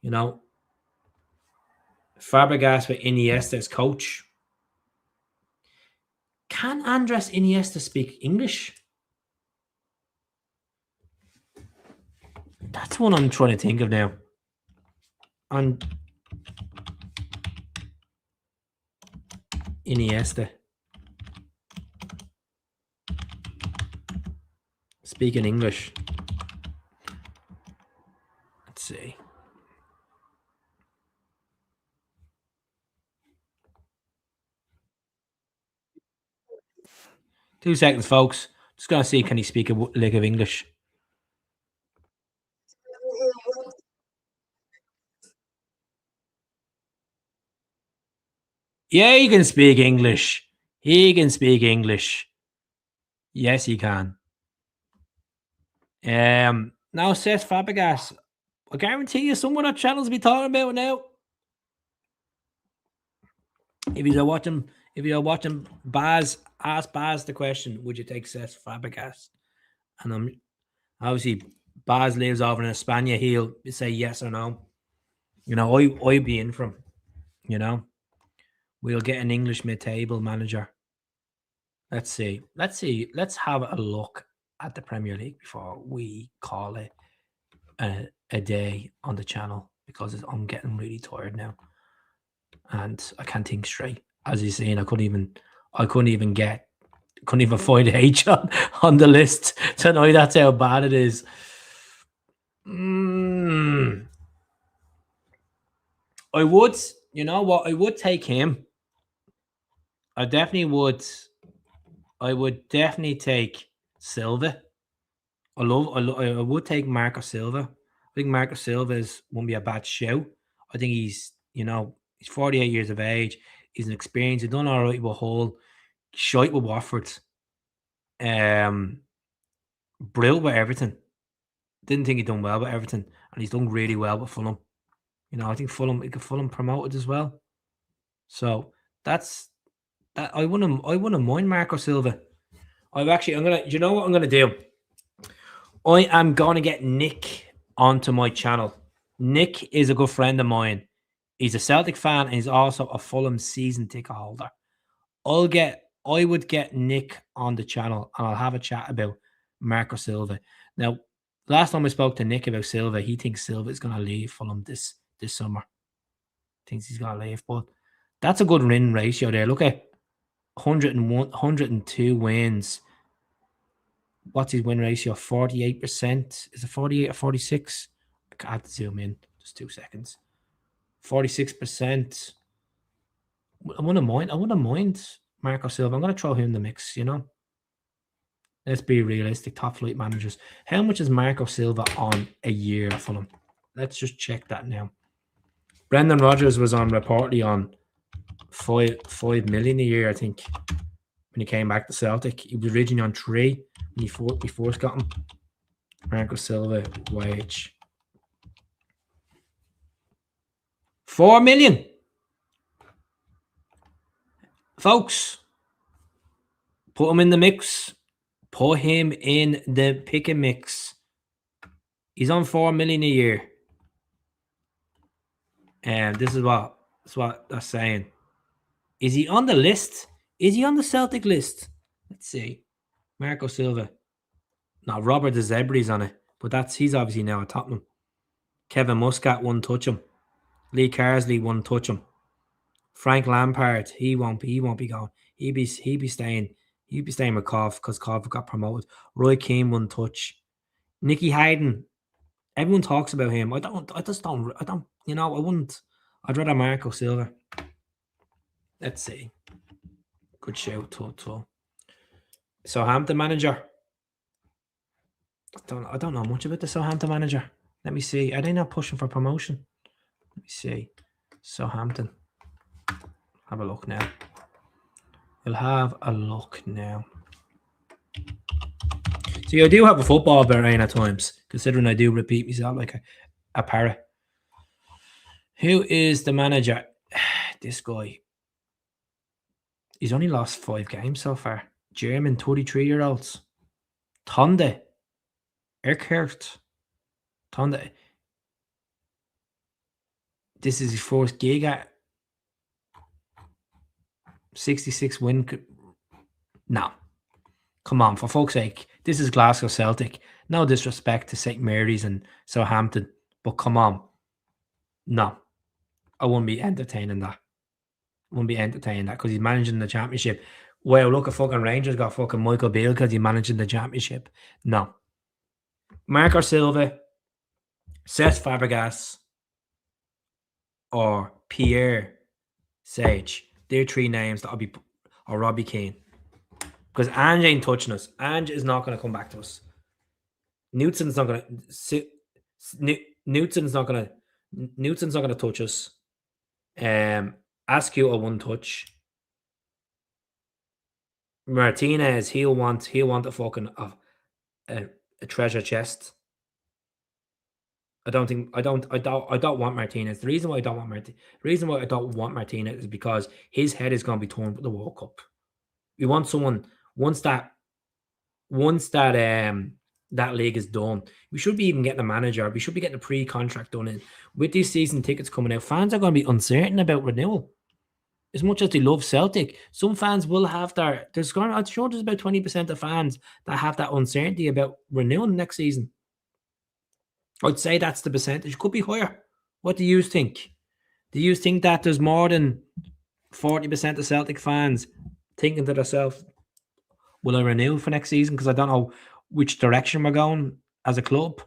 you know. Fabregas with Iniesta as coach. Can Andres Iniesta speak English? That's what I'm trying to think of now. And Iniesta speaking English. Let's see. Two seconds, folks. Just going to see, can he speak a lick of English? Yeah, he can speak English. He can speak English. Yes, he can. Now says Fabregas. I guarantee you someone on channels will be talking about it now. If you're watching Baz, ask Baz the question, would you take Cesc Fabregas? And obviously Baz lives over in España, he'll say yes or no. You know, I'd be in for him. You know, we'll get an English mid-table manager. Let's see. Let's have a look at the Premier League before we call it a day on the channel, because I'm getting really tired now and I can't think straight. As you're saying, I couldn't even find H on the list tonight. That's how bad it is. I would, you know what? I would take him. I definitely would. I would definitely take Silva. I would take Marco Silva. I think Marco Silva won't be a bad shout. I think he's 48 years of age. He's an experience. He's done all right with Hull. Shite with Watford. Brilliant with Everton. Didn't think he'd done well with Everton, and he's done really well with Fulham. You know, I think Fulham promoted as well. So that's that. I wouldn't mind Marco Silva. You know what I'm gonna do? I am gonna get Nick onto my channel. Nick is a good friend of mine. He's a Celtic fan and he's also a Fulham season ticket holder. I would get Nick on the channel and I'll have a chat about Marco Silva. Now, last time I spoke to Nick about Silva, he thinks Silva is going to leave Fulham this summer. Thinks he's going to leave, but that's a good win ratio there. Look at 102 wins. What's his win ratio? 48%. Is it 48 or 46? I have to zoom in. Just 2 seconds. 46%. I wouldn't mind Marco Silva. I'm going to throw him in the mix, you know. Let's be realistic. Top flight managers. How much is Marco Silva on a year for them? Let's just check that now. Brendan Rodgers was on reportedly on 5 million a year, I think, when when he came back to Celtic. He was originally on 3 when we first got him. Marco Silva, wage. 4 million. Folks, put him in the mix. Put him in the pick and mix. He's on 4 million a year. And this is what they're saying. Is he on the list? Is he on the Celtic list? Let's see. Marco Silva. No, Robert De Zebri's on it. But he's obviously now at Tottenham. Kevin Muscat won't touch him. Lee Carsley won't touch him. Frank Lampard, he won't be going. He'd be staying with Cov because Cov got promoted. Roy Keane won't touch. Nicky Hayden, everyone talks about him. I wouldn't. I'd rather Marco Silva. Let's see. Good shout, Toto. Southampton manager. I don't know much about the Southampton manager. Let me see. Are they not pushing for promotion? Let me see. Southampton. Have a look now. We'll have a look now. See, I do have a football brain at times, considering I do repeat myself like a parrot. Who is the manager? This guy. He's only lost 5 games so far. German 33-year-olds. Tonde. Erkert. Tonde. This is his first gig at 66 win. No. Come on, for fuck's sake. This is Glasgow Celtic. No disrespect to St. Mary's and Southampton, but come on. No. I wouldn't be entertaining that. Because he's managing the championship. Well, look at fucking Rangers got fucking Michael Beale because he's managing the championship. No. Marco Silva, Cesc Fabregas, or Pierre Sage. They're 3 names that I'll be, or Robbie Keane. Because Ange ain't touching us. Ange is not going to come back to us. Newton's not going to touch us. Askew won't touch. Martinez, he'll want a fucking a treasure chest. I don't want Martinez. The reason why I don't want Martinez is because his head is going to be torn with the World Cup. We want someone once that league is done. We should be even getting a manager. We should be getting a pre-contract done. And with these season tickets coming out, fans are going to be uncertain about renewal. As much as they love Celtic, some fans will have I'm sure there's about 20% of fans that have that uncertainty about renewing next season. I'd say that's the percentage. Could be higher. What do you think? Do you think that there's more than 40% of Celtic fans thinking to themselves, will I renew for next season? Because I don't know which direction we're going as a club.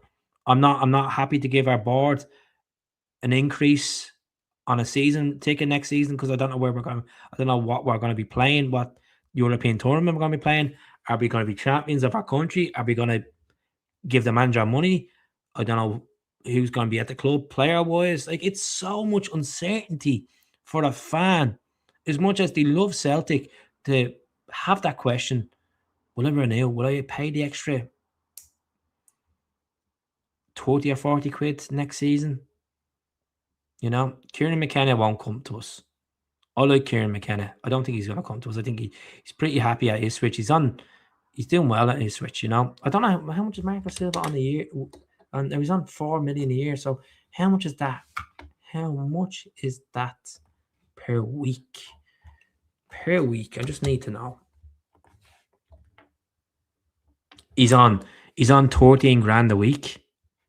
I'm not happy to give our board an increase on a season ticket next season because I don't know where we're going. I don't know what we're going to be playing, what European tournament we're going to be playing. Are we going to be champions of our country? Are we going to give the manager money? I don't know who's going to be at the club player-wise. Like, it's so much uncertainty for a fan. As much as they love Celtic, to have that question, will I renew? Will I pay the extra 30 or 40 quid next season? You know, Kieran McKenna won't come to us. I like Kieran McKenna. I don't think he's going to come to us. I think he's pretty happy at his switch. He's doing well at his switch, you know. I don't know how much is Marco Silva on the year. And he's on 4 million a year. So how much is that? How much is that per week? Per week. I just need to know. He's on 13 grand a week.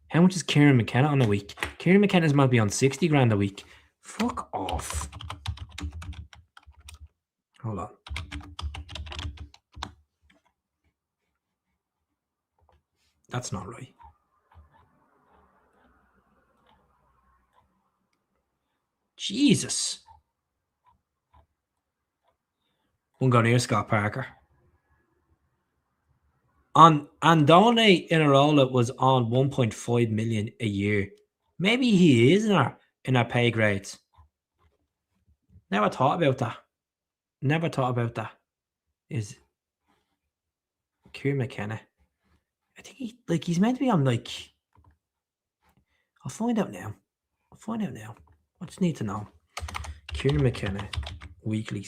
How much is Kieran McKenna on a week? Kieran McKenna's might be on 60 grand a week. Fuck off. Hold on. That's not right. Jesus. One go near Scott Parker. On Andone Inarola was on 1.5 million a year. Maybe he is in our pay grades. Never thought about that. is Kieran McKenna. I think he's meant to be on like. I'll find out now. I just need to know. Kieran McKenna, weekly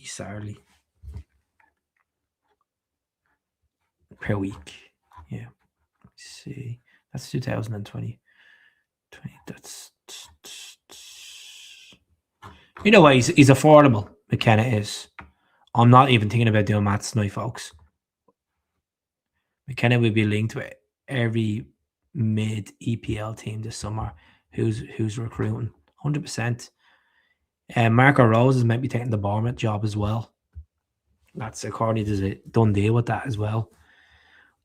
salary per week. Yeah. Let's see. That's 2020. That's either way, he's affordable. McKenna is. I'm not even thinking about doing maths tonight, folks. McKenna will be linked with every mid EPL team this summer who's recruiting 100%. Marco Rose is meant to be taking the Bournemouth job as well. That's according to the done deal with that as well.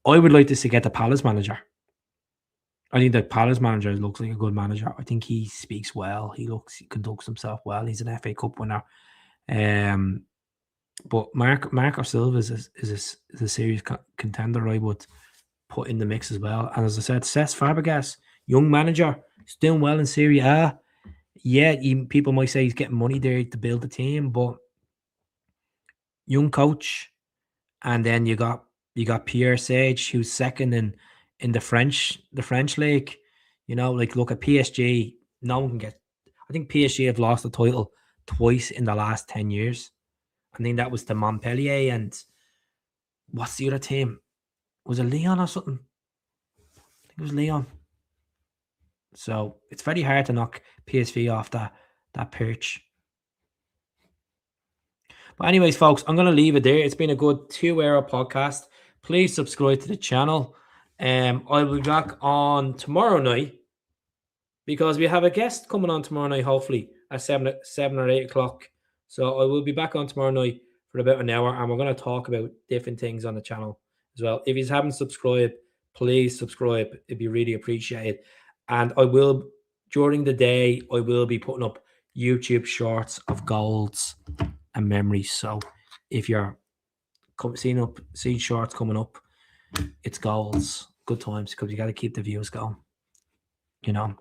I would like to get the Palace manager. I think the Palace manager looks like a good manager. I think he speaks well. He conducts himself well. He's an FA Cup winner. But Marco Silva is a serious contender I would put in the mix as well. And as I said, Cesc Fabregas, young manager, he's doing well in Serie A. Yeah, people might say he's getting money there to build the team, but young coach. And then you got Pierre Sage, who's second in the French league. You know, like look at PSG. No one can get. I think PSG have lost the title twice in the last 10 years. I think that was to Montpellier and what's the other team? Was it Lyon or something? I think it was Lyon. So it's very hard to knock PSV off that perch. But anyways, folks, I'm going to leave it there. It's been a good 2-hour podcast. Please subscribe to the channel. I'll be back on tomorrow night because we have a guest coming on tomorrow night, hopefully at 7 or 8 o'clock. So I will be back on tomorrow night for about an hour, and we're going to talk about different things on the channel as well. If you haven't subscribed, please subscribe. It'd be really appreciated. And I will, during the day, I will be putting up YouTube shorts of goals and memories. So if you're seeing shorts coming up, it's goals, good times, because you got to keep the views going. You know,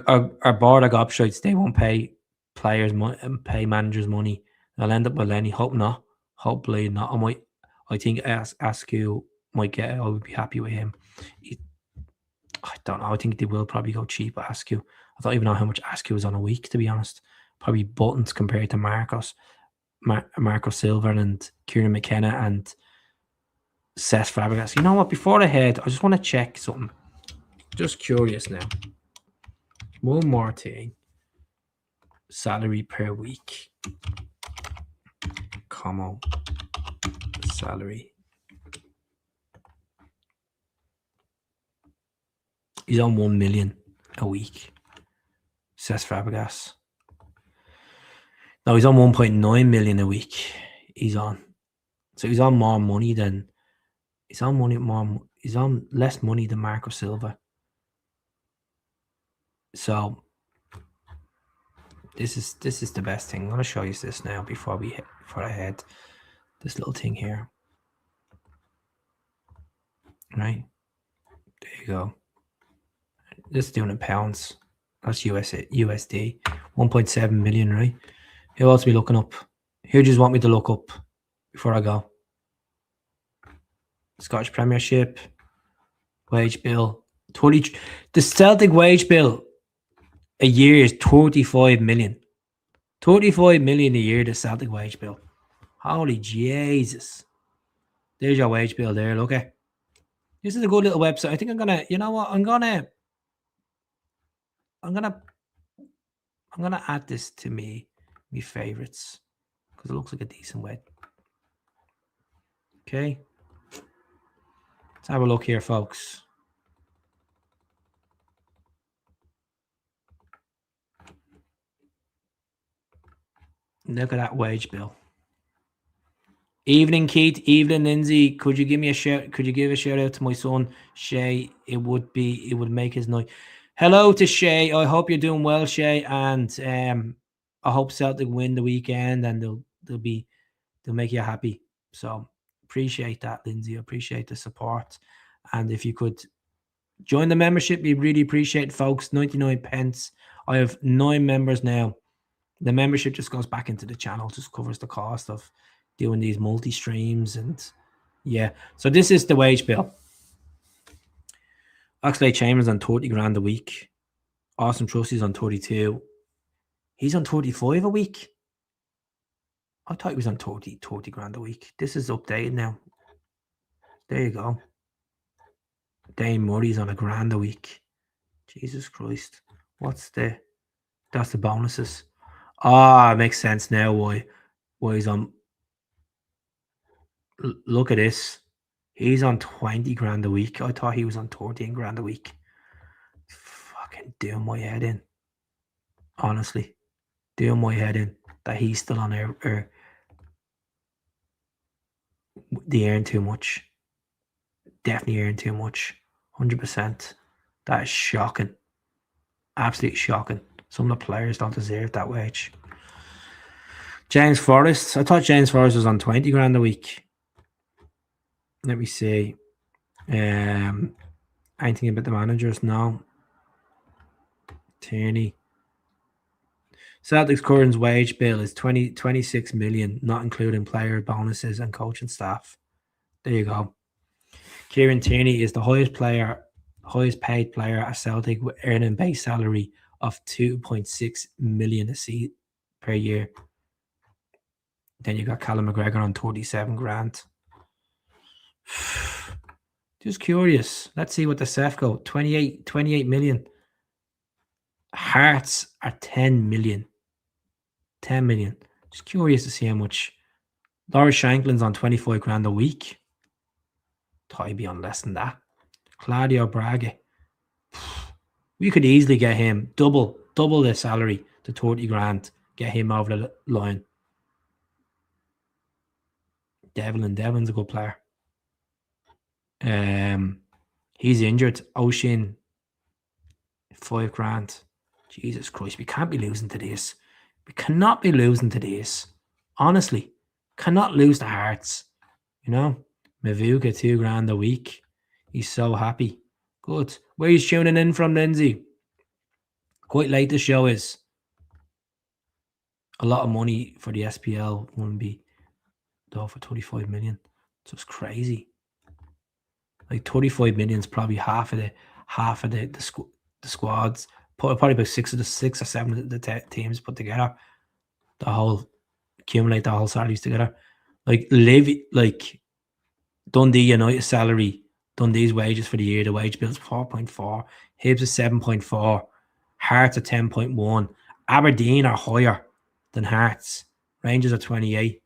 our board of gobshites, they won't pay players pay managers money. I'll end up with Lenny. Hope not. Hopefully not. I think Askew might get it. I would be happy with him. I don't know. I think they will probably go cheap at Askew. I don't even know how much Askew is on a week, to be honest. Probably buttons compared to Marco Silva and Kieran McKenna and Cesc Fabregas. You know what? Before I head, I just want to check something. Just curious now. One more thing. Salary per week. Como salary. He's on 1 million a week. Cesc Fabregas. No, he's on 1.9 million a week. He's on. So he's on more money than he's on less money than Marco Silva. So this is the best thing. I'm gonna show you this now before I head. This little thing here. Right? There you go. This is doing in pounds. That's USD. 1.7 million, right? Who else are we looking up? Who do you want me to look up before I go? Scottish Premiership. Wage bill. The Celtic wage bill a year is 35 million. 35 million a year, the Celtic wage bill. Holy Jesus. There's your wage bill there, look at. This is a good little website. I think I'm gonna, you know what? I'm gonna add this to me favorites because it looks like a decent way. Okay. Let's have a look here, folks. Look at that wage bill. Evening, Keith. Evening, Lindsay. Could you give me a shout? Could you give a shout out to my son, Shay? It would make his night. Hello to Shay. I hope you're doing well, Shay. And I hope Celtic win the weekend and they'll make you happy. So appreciate that, Lindsay. I appreciate the support. And if you could join the membership, we really appreciate it, folks. 99 pence. I have 9 members now. The membership just goes back into the channel, just covers the cost of doing these multi-streams and yeah. So this is the wage bill. Oxlade-Chamberlain's on 30 grand a week. Austin Trusty's on 32. He's on 35 a week. I thought he was on 30 grand a week. This is updated now. There you go. Dane Murray's on £1,000 a week. Jesus Christ. That's the bonuses. Ah, it makes sense now why he's on. Look at this. He's on 20 grand a week. I thought he was on 13 grand a week. Fucking doing my head in. Honestly. Doing my head in. That he's still on they earn too much. Definitely earn too much. 100%. That is shocking. Absolutely shocking. Some of the players don't deserve that wage. James Forrest. I thought James Forrest was on 20 grand a week. Let me see. Anything about the managers? No. Tierney. Celtic's current wage bill is 26 million, not including player bonuses and coaching staff. There you go. Kieran Tierney is the highest paid player at Celtic, with earning base salary of 2.6 million a season per year. Then you got Callum McGregor on 37 grand. Just curious. Let's see what the Seth go. 28 million. Hearts are 10 million. 10 million. Just curious to see how much. Laura Shanklin's on 25 grand a week. Thought he'd be on less than that. Claudio Braga. We could easily get him double the salary to 30 grand. Get him over the line. Devlin's a good player. He's injured. Ocean, 5 grand. Jesus Christ, we can't be losing to this. We cannot be losing to this. Honestly, cannot lose to Hearts. You know, Mavuka, 2 grand a week. He's so happy. Good. Where are you tuning in from, Lindsay? Quite late the show is. A lot of money for the SPL wouldn't be though for 25 million. Just crazy. Like 35 million is probably half of the squads. Probably about 6 or 7 of the teams put together. Accumulate the whole salaries together. Like Dundee United salary, Dundee's wages for the year, the wage bill is 4.4. Hibs is 7.4. Hearts are 10.1. Aberdeen are higher than Hearts. Rangers are 28.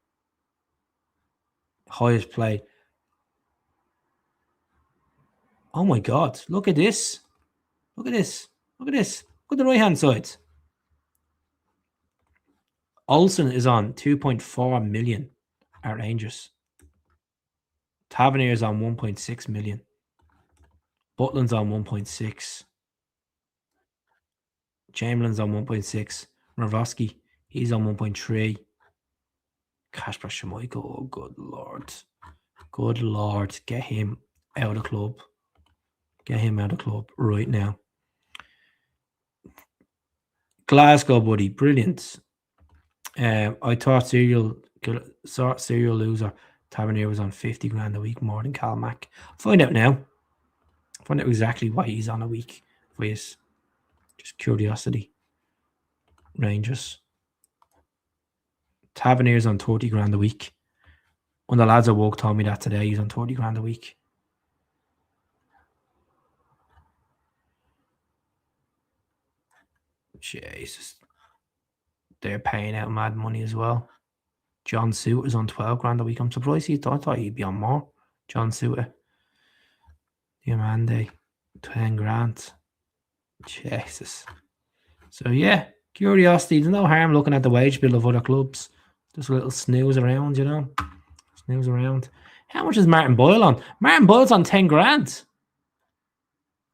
Highest play. Oh my God. Look at this. Look at this. Look at this. Look at the right hand side. Olsen is on 2.4 million at Rangers. Tavernier is on 1.6 million. Butland's on 1.6. Chamberlain's on 1.6. Mravosky, he's on 1.3. Kasper Schmeichel, oh good Lord. Good Lord. Get him out of the club. Get him out of the club right now. Glasgow, buddy. Brilliant. I thought serial loser Tavernier was on 50 grand a week more than Cal Mack. Find out now. Find out exactly why he's on a week for his. Just curiosity. Rangers. Tavernier's on 30 grand a week. One of the lads at work told me that today. He's on 30 grand a week. Jesus. They're paying out mad money as well. John Suter's on 12 grand a week. I'm surprised I thought he'd be on more. John Suter. Diamande. 10 grand. Jesus. So yeah, curiosity. There's no harm looking at the wage bill of other clubs. Just a little snooze around, you know. Snooze around. How much is Martin Boyle on? Martin Boyle's on 10 grand.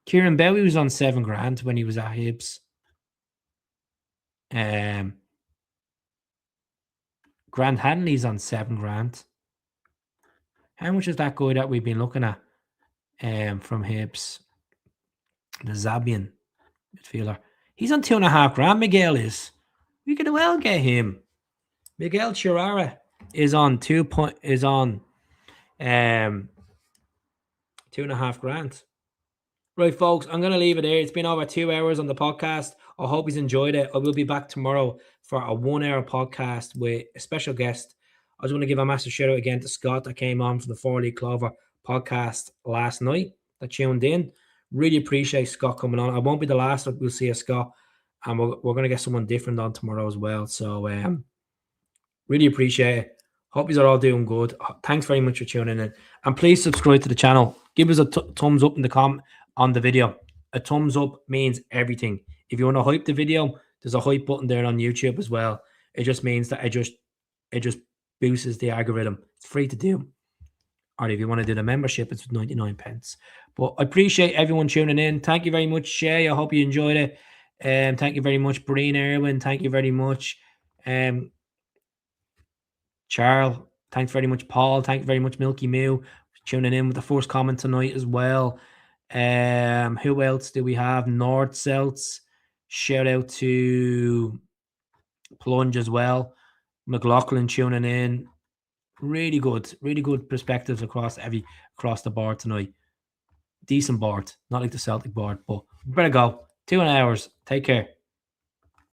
Kieran Bowie was on 7 grand when he was at Hibs. Grant Hanley's on 7 grand. How much is that guy that we've been looking at from Hibs? The Zabian midfielder. He's on 2.5 grand. Miguel is. We could well get him. Miguel Chirara. is on 2.5 grand. Right, folks, I'm going to leave it there. It's been over 2 hours on the podcast. I hope you've enjoyed it. I will be back tomorrow for a 1-hour podcast with a special guest. I just want to give a massive shout out again to Scott that came on for the 4 League Clover podcast last night that tuned in. Really appreciate Scott coming on. I won't be the last that we'll see a Scott, and we're going to get someone different on tomorrow as well. So really appreciate it. Hope you are all doing good. Thanks very much for tuning in. And please subscribe to the channel. Give us a thumbs up in the comment on the video. A thumbs up means everything. If you want to hype the video, there's a hype button there on YouTube as well. It just means that it just boosts the algorithm. It's free to do. Or if you want to do the membership, it's 99 pence. But I appreciate everyone tuning in. Thank you very much, Shay. I hope you enjoyed it. Thank you very much, Breen Irwin. Thank you very much, Charles. Thanks very much, Paul. Thank you very much, Milky Moo, tuning in with the first comment tonight as well. Who else do we have? North Celts. Shout out to Plunge as well. McLaughlin tuning in. Really good perspectives across the board tonight. Decent board, not like the Celtic board, but we better go. 2 hours. Take care.